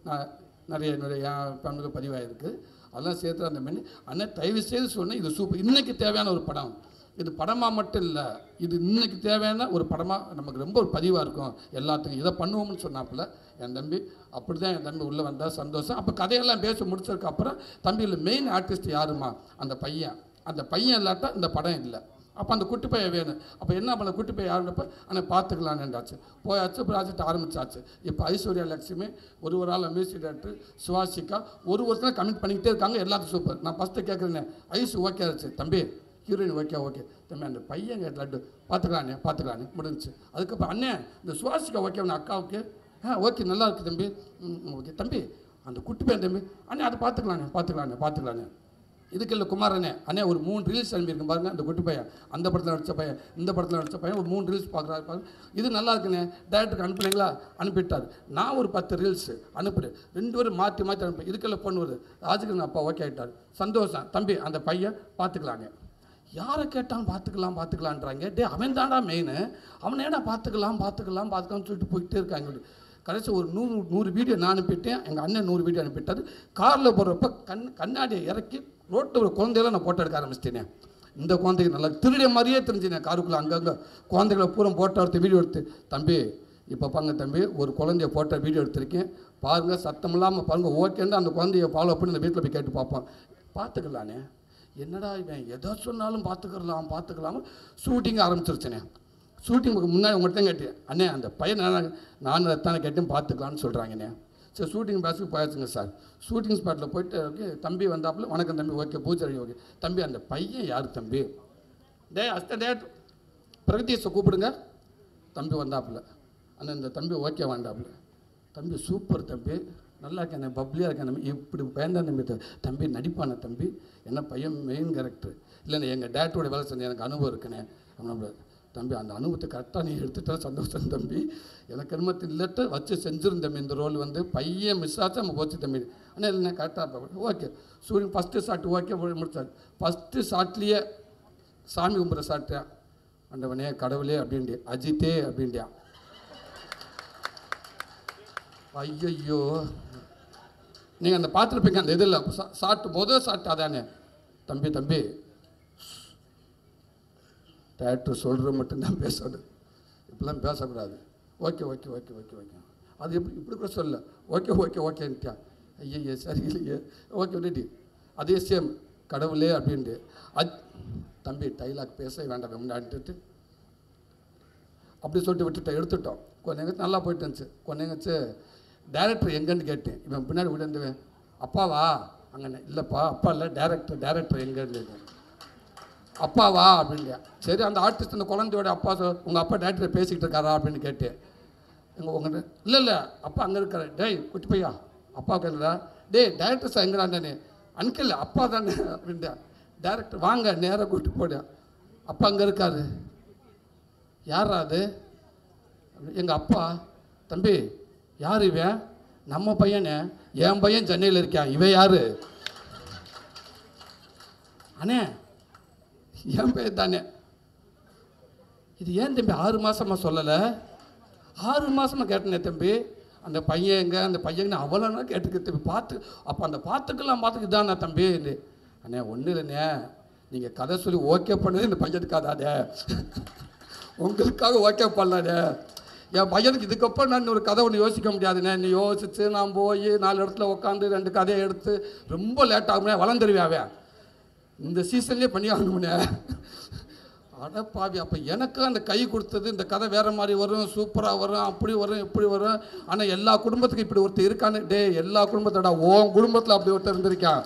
நான் நிறைய என் பண்புகள் பதிவாகிருக்கு, அதெல்லாம் சேர்த்து அந்த மாதிரி அண்ணன் தயவு செய்து சொன்னேன். இது சூப்பர், இன்றைக்கி தேவையான ஒரு படம், இது படமாக மட்டும் இல்லை, இது இன்றைக்கி தேவையான ஒரு படமாக நமக்கு ரொம்ப ஒரு பதிவாக இருக்கும் எல்லாத்துக்கும், இதை பண்ணுவோம்னு சொன்னாப்புல என் தம்பி. அப்படி தான் என் தம்பி உள்ளே வந்தால் சந்தோஷம். அப்போ கதையெல்லாம் பேச முடிச்சதுக்கப்புறம் தம்பியில் மெயின் ஆர்டிஸ்ட் யாருமா, அந்த பையன் இல்லாட்டா இந்த படம் இல்லை. அப்போ அந்த குட்டி பையன் வேணும். அப்போ என்ன பண்ண குட்டி பையன் யாருன்றப்ப ஆனால் பார்த்துக்கலான்னுண்டாச்சு. போயாச்சு ப்ராஜெக்ட் ஆரம்பிச்சாச்சு. இப்போ ஐஸ்வர்யா லட்சுமி ஒரு ஆள் மியூசிக் டைரக்டர் சுவாசிகா ஒருத்தனை கமிட் பண்ணிக்கிட்டே இருக்காங்க, எல்லாத்துக்கும் சூப்பர். நான் ஃபஸ்ட்டு கேட்குறேன் ஐஸ் ஓகே ஆச்சு தம்பி, ஹீரோயின் ஓகே தம்பி, அந்த பையன் லட்டு பார்த்துக்கலானே முடிஞ்சிச்சு. அதுக்கப்புறம் அண்ணே இந்த சுவாசிகா ஓகே அக்காவுக்கு ஓகே நல்லா இருக்குது தம்பி, ஓகே தம்பி அந்த குட்டி பையன் தம்பி அண்ணே அதை பார்த்துக்கலானே. இதுக்கு இல்லை குமாரனே அண்ணே ஒரு 3 ரீல்ஸ் அனுப்பியிருக்கேன் பாருங்க, அந்த குட்டி பையன் அந்த படத்தில் நடித்த பையன் இந்த படத்தில் நடித்த பையன் ஒரு 3 ரீல்ஸ் பார்க்குறாரு பாருங்க, இது நல்லா இருக்குண்ணே டேரக்டருக்கு அனுப்புனீங்களா, அனுப்பிட்டார். நான் ஒரு 10 ரீல்ஸ் அனுப்புகிறேன், 2 பேரும் மாற்றி அனுப்பேன். இதுக்கெல்லாம் பொண்ணு வருது ராஜகிரன் அப்பா ஓகே ஆகிட்டார், சந்தோஷம் தம்பி அந்த பையன் பார்த்துக்கலாங்க. யாரை கேட்டாலும் பார்த்துக்கலான்றாங்க. அவன் தாண்டா மெயின், அவனை ஏடா பார்த்துக்கலாம்னு சொல்லிட்டு போயிட்டே இருக்காங்க. கடைசி ஒரு 100 வீடியோ நான் அனுப்பிட்டேன், எங்கள் அண்ணன் 100 வீடியோ அனுப்பிட்டார். காரில் போடுறப்ப கண்ணாடியை இறக்கி ரோட்டில் ஒரு குழந்தையெல்லாம் நான் போட்டோ எடுக்க ஆரம்பிச்சிட்டேனே. இந்த குழந்தைக்கு நல்லா திருடிய மாதிரியே தெரிஞ்சுனேன். காருக்குள்ளே அங்கங்கே குழந்தைகளை பூரா போட்டோ எடுத்து வீடியோ எடுத்து, தம்பி இப்போ பாருங்க தம்பி, ஒரு குழந்தைய போட்டோ வீடியோ எடுத்திருக்கேன் பாருங்கள், சத்தம் இல்லாமல் பாருங்கள், ஓகேன்னு அந்த குழந்தைய ஃபாலோ பண்ணி இந்த வீட்டில் போய் கேட்டு பார்ப்போம். பார்த்துக்கலானே, என்னடா இவன் எதோ சொன்னாலும் பார்த்துக்கலாம். ஷூட்டிங் ஆரம்பிச்சிருச்சேனே. ஷூட்டிங்க்கு முன்னாடி உங்கள்கிட்ட தான் கேட்டேன், அண்ணே அந்த பையன் நான் தானே கேட்டேன் பார்த்துக்கலான்னு சொல்கிறாங்கண்ணே. சரி ஷூட்டிங் பேஸுக்கு போயாச்சுங்க சார். ஷூட்டிங் ஸ்பாட்டில் போயிட்டு ஓகே தம்பி வந்தாப்புல, வணக்கம் தம்பி, ஓகே பூஜை ஓகே தம்பி, அந்த பையன் யார் தம்பி? பிரகதீஷை கூப்பிடுங்க. தம்பி வந்தாப்புல, அண்ணன் இந்த தம்பி ஓகே வேண்டாப்புல. தம்பி சூப்பர் தம்பி, நல்லா இருக்கேன், பப்ளியாக இருக்கேன் தம்பி, இப்படி பயந்தான் தம்பி, தம்பி நடிப்பான தம்பி, என்ன பையன் மெயின் கேரக்டர் இல்லைண்ணே, எங்கள் டேட்டோட வேலை செஞ்சு எனக்கு அனுபவம் இருக்குண்ணே. நம்மளோட தம்பி அந்த அனுபவத்தை கரெக்டாக நீ எடுத்துட்டா சந்தோஷம் தம்பி, எனக்கு என்னமோ இல்லட்டு வச்சு செஞ்சுருந்தம்பி, இந்த ரோல் வந்து பையன் மிஸ் ஆச்சு நம்ம போச்சு தம்பி. ஆனால் இல்லைண்ணே கரெக்டாக இருப்பேன். ஓகே சூரியன் ஃபஸ்ட்டு ஷாட் ஓகே முடிச்சார். ஃபஸ்ட்டு ஷாட்லேயே சாமி கும்பிட்ற ஷாட்டா, அண்டவனே கடவுளே அப்படின்ட்டு, அஜித்தே அப்படின்ட்டியா. ஐயோ நீங்கள் அந்த பார்த்துருப்பீங்க அந்த இதில் ஷாட்டு முதல் ஷாட் அதானே. தம்பி டேரக்டர் சொல்கிற மட்டும்தான் பேசணும், இப்படிலாம் பேசக்கூடாது. ஓகே அது இப்படி கூட சொல்ல, ஓகேன்ட்டியா. ஐயய்யே சரி இல்லையே, ஓகே ரெடி. அதே சேம் கடவுளே அப்படின்ட்டு. தம்பி டைலாக் பேச வேண்டாம் முன்னாடிட்டு அப்படி சொல்லிட்டு விட்டுட்டோம், எடுத்துட்டோம். கொஞ்சம் நல்லா போயிட்டு இருந்துச்சு. கொஞ்சம் டேரக்டர் எங்கன்னு கேட்டேன். இவன் பின்னாடி விழுந்துவேன், அப்பாவா அங்கே இல்லைப்பா, அப்பா இல்லை டேரக்டர் எங்கன்னு அப்பாவா அப்படின்யா. சரி அந்த ஆர்டிஸ்ட் அந்த குழந்தையோட அப்பா உங்கள் அப்பா டேரக்டர் பேசிக்கிட்டு இருக்காரா அப்படின்னு கேட்டேன். உங்கள் இல்லை அப்பா அங்கே இருக்காரு. டேய் குட்டி பையா அப்பா கேட்குறா, டேரக்டர் சார் எங்கடானே, அன்கில் அப்பா தானே அப்படின்டா. டேரக்டர் வாங்க நேராக கூப்பிட்டு போட, அப்பா அங்கே இருக்காரு. யாரா அது? எங்கள் அப்பா. தம்பி யார் இவன்? நம்ம பையனே, என் பையன் சென்னையில் இருக்கான், இவன் யாரு? அண்ணே என் பையன் தானே. இது ஏன் தம்பி 6 மாதமாக சொல்லலை? 6 மாதமாக கேட்டனே தம்பி, அந்த பையன் எங்கே, அந்த பையன் அவ்வளோனா கேட்டுக்க தம்பி, பார்த்து அப்போ அந்த பார்த்துக்குதாண்ணா தம்பி. அண்ணே ஒன்றும் இல்லைண்ணே, நீங்கள் கதை சொல்லி ஓகே பண்ணது இந்த பையனுக்காதாடே, உங்களுக்காக ஓகே பண்ணலாடே. என் பையனுக்கு இதுக்கப்புறம் நான் ஒரு கதை ஒன்று யோசிக்க முடியாதுண்ணே. நீ யோசிச்சு நான் போய் 4 இடத்துல உட்காந்து 2 கதையை எடுத்து ரொம்ப லேட் ஆகும்ண்ணே, வளர்ந்துருவியாவே இந்த சீசன்லேயே பண்ணி ஆகணும்ண்ணே. அடப்பாவி, அப்போ எனக்கு அந்த கை கொடுத்தது இந்த கதை வேறு மாதிரி வரும், சூப்பராக வரும், அப்படி வரும் இப்படி வரும். ஆனால் எல்லா குடும்பத்துக்கும் இப்படி ஒருத்தர் இருக்கான்னு. எல்லா குடும்பத்தோட உன் குடும்பத்தில் அப்படி ஒருத்தர் இருந்திருக்கான்,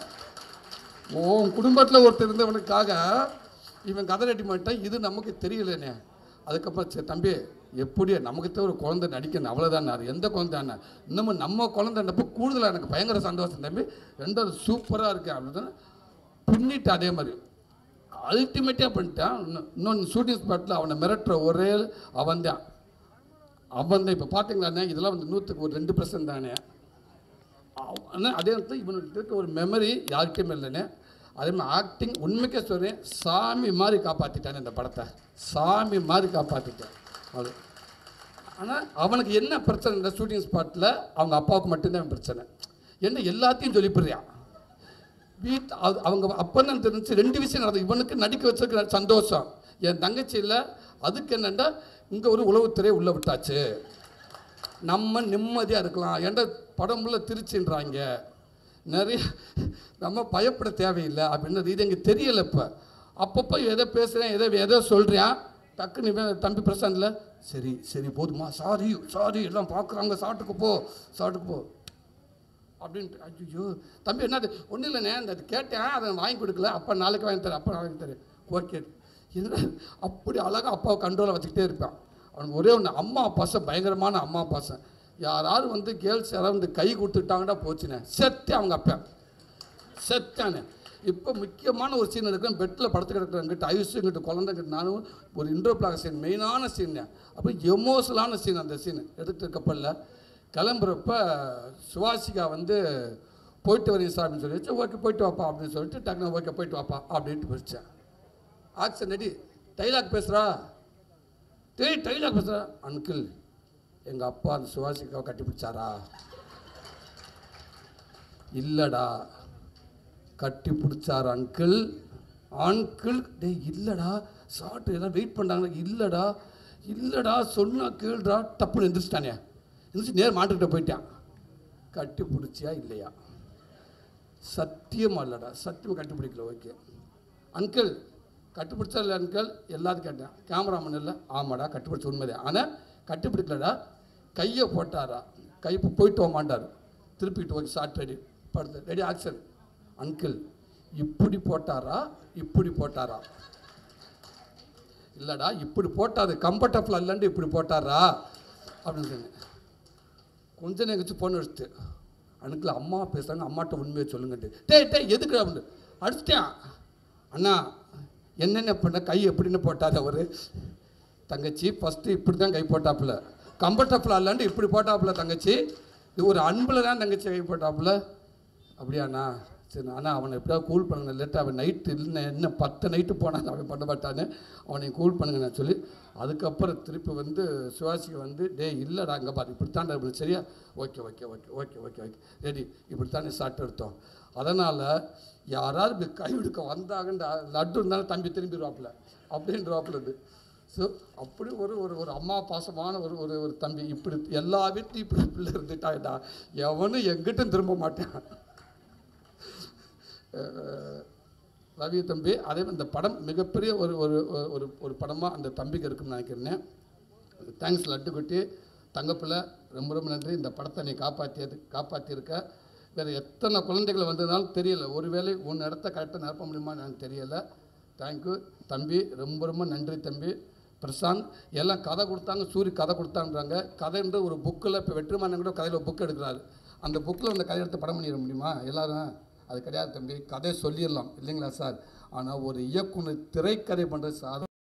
உன் குடும்பத்தில் ஒருத்தர் இருந்தவனுக்காக இவன் கதை ரெடி பண்ணிட்டான். இது நமக்கு தெரியலண்ணே. அதுக்கப்புறம் சரி தம்பி எப்படியே நமக்கு ஒரு குழந்தை நடிக்கணும், அவ்வளோதான். அது எந்த குழந்தைண்ணா, இன்னமும் நம்ம குழந்தைன்னப்போ கூடுதலாக எனக்கு பயங்கர சந்தோஷம் தம்பி. 2வது சூப்பராக இருக்கேன் அப்படின்னு பின்னிட்டு அதே மாதிரி அல்டிமேட்டாக பண்ணிட்டான். இன்னொன்று ஷூட்டிங் ஸ்பாட்டில் அவனை மிரட்டுற ஒரே அவன் தான். இப்போ பார்த்தீங்களாண்ணே, இதெல்லாம் வந்து 100க்கு ஒரு 2% தானே. அதே நேரத்தில் இவனுக்கு இருக்க ஒரு மெமரி யாருக்குமே இல்லைண்ணே. அதே மாதிரி ஆக்டிங் உண்மைக்கே சொல்கிறேன், சாமி மாதிரி காப்பாற்றிட்டானே இந்த படத்தை, சாமி மாதிரி காப்பாற்றிட்டேன் அது. ஆனால் அவனுக்கு என்ன பிரச்சனை, இந்த ஷூட்டிங் ஸ்பாட்டில் அவங்க அப்பாவுக்கு மட்டும்தான் பிரச்சனை. என்ன எல்லாத்தையும் சொல்லிப்படுறான் அவங்க அப்பன்னு தெரிஞ்சு 2 விஷயம் நடந்தது. இவனுக்கு நடிக்க வச்சிருக்கிற சந்தோஷம், என் தங்கச்சி இல்லை. அதுக்கு என்னென்னா இங்கே ஒரு உளவுத்துறை உள்ளே விட்டாச்சு, நம்ம நிம்மதியாக இருக்கலாம். ஏன்டா படம் உள்ள திருச்சின்றாங்க நிறைய, நம்ம பயப்பட தேவையில்லை அப்படின்னு. இது எங்களுக்கு தெரியலை. இப்போ அப்பப்போ எதை பேசுகிறேன், எதோ சொல்கிறேன், டக்குன்னு தம்பி பிரசாந்தில் சரி போதுமா, சாரி எல்லாம் பார்க்குறாங்க, சாட்டுக்கு போ அப்படின்ட்டு. ஐயோ தம்பி என்னது, ஒன்றும் இல்லைண்ணே, அந்த கேட்டேன், அதை வாங்கி கொடுக்கல, அப்பா நாளைக்கு வாங்கி தரேன், அப்பா வாங்கி தரேன். ஓகே என்ன அப்படி அழகாக அப்பாவை கண்ட்ரோலை வச்சுக்கிட்டே இருப்பான். அவனுக்கு ஒரே ஒன்று, அம்மா பாசம், பயங்கரமான அம்மா பாசம். யாராவது வந்து கேர்ள்ஸ் யாராவது வந்து கை கொடுத்துட்டாங்கன்னா போச்சுண்ணே, செத்து அவங்க அப்பா செத்தானே. இப்போ முக்கியமான ஒரு சீன் எடுக்கிறேன், பெட்டில் படுத்து கிடக்குறங்கிட்ட ஐஸுங்கிட்ட குழந்தைங்கிட்ட நானும் ஒரு இன்ட்ரோப்ளாக சீன், மெயினான சீன், அப்புறம் எமோஷனலான சீன். அந்த சீன் எடுத்துட்டு கப்பலில் கிளம்புறப்ப சுவாசிகா வந்து போயிட்டு வரீங்க சார் அப்படின்னு சொல்லி வச்சு, ஓகே போயிட்டு வாப்பா அப்படின்னு சொல்லிட்டு டக்குனு ஓகே போயிட்டு வாப்பா அப்படின்ட்டு போயிடுச்சேன். ஆக்ஷன் ரெடி, டைலாக் பேசுகிறா, டைலாக் பேசுகிறா. அங்கிள் எங்கள் அப்பா அந்த சிவாஜிக்காவை கட்டி பிடிச்சாரா? இல்லைடா. கட்டி பிடிச்சார் அங்கிள். அங்கிள் டே இல்லைடா, சாப்பிட்டு எல்லாம் வெயிட் பண்ணாங்க. இல்லைடா இல்லைடா சொன்னா கேள்றா. டப்புன்னு எந்திரிச்சிட்டானே. எந்திரிச்சு நேர் மாட்டுக்கிட்ட போயிட்டான். கட்டி பிடிச்சியா இல்லையா? சத்தியமாக இல்லைடா, சத்தியமாக கட்டி பிடிக்கல. ஓகே அங்கிள் கட்டி பிடிச்சா இல்லை அங்கிள்? எல்லாத்தையும் கேட்டேன். கேமராமேன் இல்லை? ஆமாடா கட்டி பிடிச்ச உண்மைதான். ஆனால் கட்டி பிடிக்கலடா. கையை போட்டாரா? கை போயிட்டு போக மாட்டார். திருப்பிட்டு ஓகே ஷார்ட் ரெடி படுத்து ரெடி ஆக்ஷன். அங்கிள் இப்படி போட்டாரா இப்படி போட்டாரா? இல்லைடா இப்படி போட்டாது கம்ஃபர்டபுள் இல்லைன்ட்டு இப்படி போட்டாரா அப்படின்னு சொன்னேன். கொஞ்சம் நேரம் கழிச்சு பொண்ணு அடிச்சுட்டு அனுக்கில் அம்மா பேசுகிறாங்க, அம்மாட்ட உண்மையை சொல்லுங்கட்டு. டே எதுக்கு அப்படின்னு அடிச்சிட்டேன். அண்ணா என்னென்ன பண்ண கை எப்படின்னு போட்டார் அவர்? தங்கச்சி ஃபஸ்ட்டு இப்படி தான் கை போட்டாப்புல, கம்ஃபர்டபுளாக இல்லைன்ட்டு இப்படி போட்டாப்புல தங்கச்சி. இது ஒரு அன்பில் தான் தங்கச்சி கை போட்டாப்புல. அப்படியாண்ணா? சரி அண்ணா அவனை எப்படியாவது கூல் பண்ணுங்க. லேட்டாக அவன் நைட்டு இல்லை இன்னும் 10 நைட்டு போனான் அவன் பண்ண மாட்டான்னு அவனை கூல் பண்ணுங்க நான் சொல்லி அதுக்கப்புறம் திருப்பி வந்து சிவாஜிக்கு வந்து டே இல்லைடா அங்கே பாரு இப்படித்தான் இப்படி சரியா? Okay okay okay okay okay okay ready இப்படித்தானே ஷார்ட் எடுத்தோம். அதனால் யாராவது இப்படி கை எடுக்க வந்தாங்கன்ற லட்டு இருந்தாலும் தம்பி திரும்பிடுவாப்புல அப்படின்றவாப்புல இது. ஸோ அப்படி ஒரு ஒரு ஒரு அம்மா பாசமான ஒரு ஒரு ஒரு தம்பி. இப்படி எல்லா வீட்லையும் இப்படி பிள்ளை இருந்துட்டாடா, எவனும் எங்கிட்டும் திரும்ப மாட்டான். ரவி தம்பி அதே இந்த படம் மிகப்பெரிய ஒரு ஒரு ஒரு ஒரு படமாக அந்த தம்பிக்கு இருக்குன்னு நினைக்கிறேன். தேங்க்ஸ் லட்டுக்குட்டி தங்கப்பிள்ளை, ரொம்ப ரொம்ப நன்றி. இந்த படத்தை நீ காப்பாற்றியிருக்க. வேறு எத்தனை குழந்தைகள் வந்ததுனாலும் தெரியலை, ஒருவேளை உன் இடத்த கரெக்டாக நிரப்ப முடியுமா எனக்கு தெரியலை. தேங்க்யூ தம்பி, ரொம்ப ரொம்ப நன்றி தம்பி. பிரசாந்த் எல்லாம் கதை கொடுத்தாங்க, சூரி கதை கொடுத்தான்றாங்க. கதைன்ற ஒரு புக்கில் இப்போ வெற்றிமாறன் கூட கதையில் ஒரு புக் எடுக்கிறாரு. அந்த புக்கில் அந்த கதை எடுத்து படம் பண்ணிட முடியுமா எல்லோரும்? அது கிடையாது தம்பி, கதை சொல்லிடலாம் இல்லைங்களா சார்? ஆனால் ஒரு இயக்குனர் திரைக்கதை பண்ணுறது சார்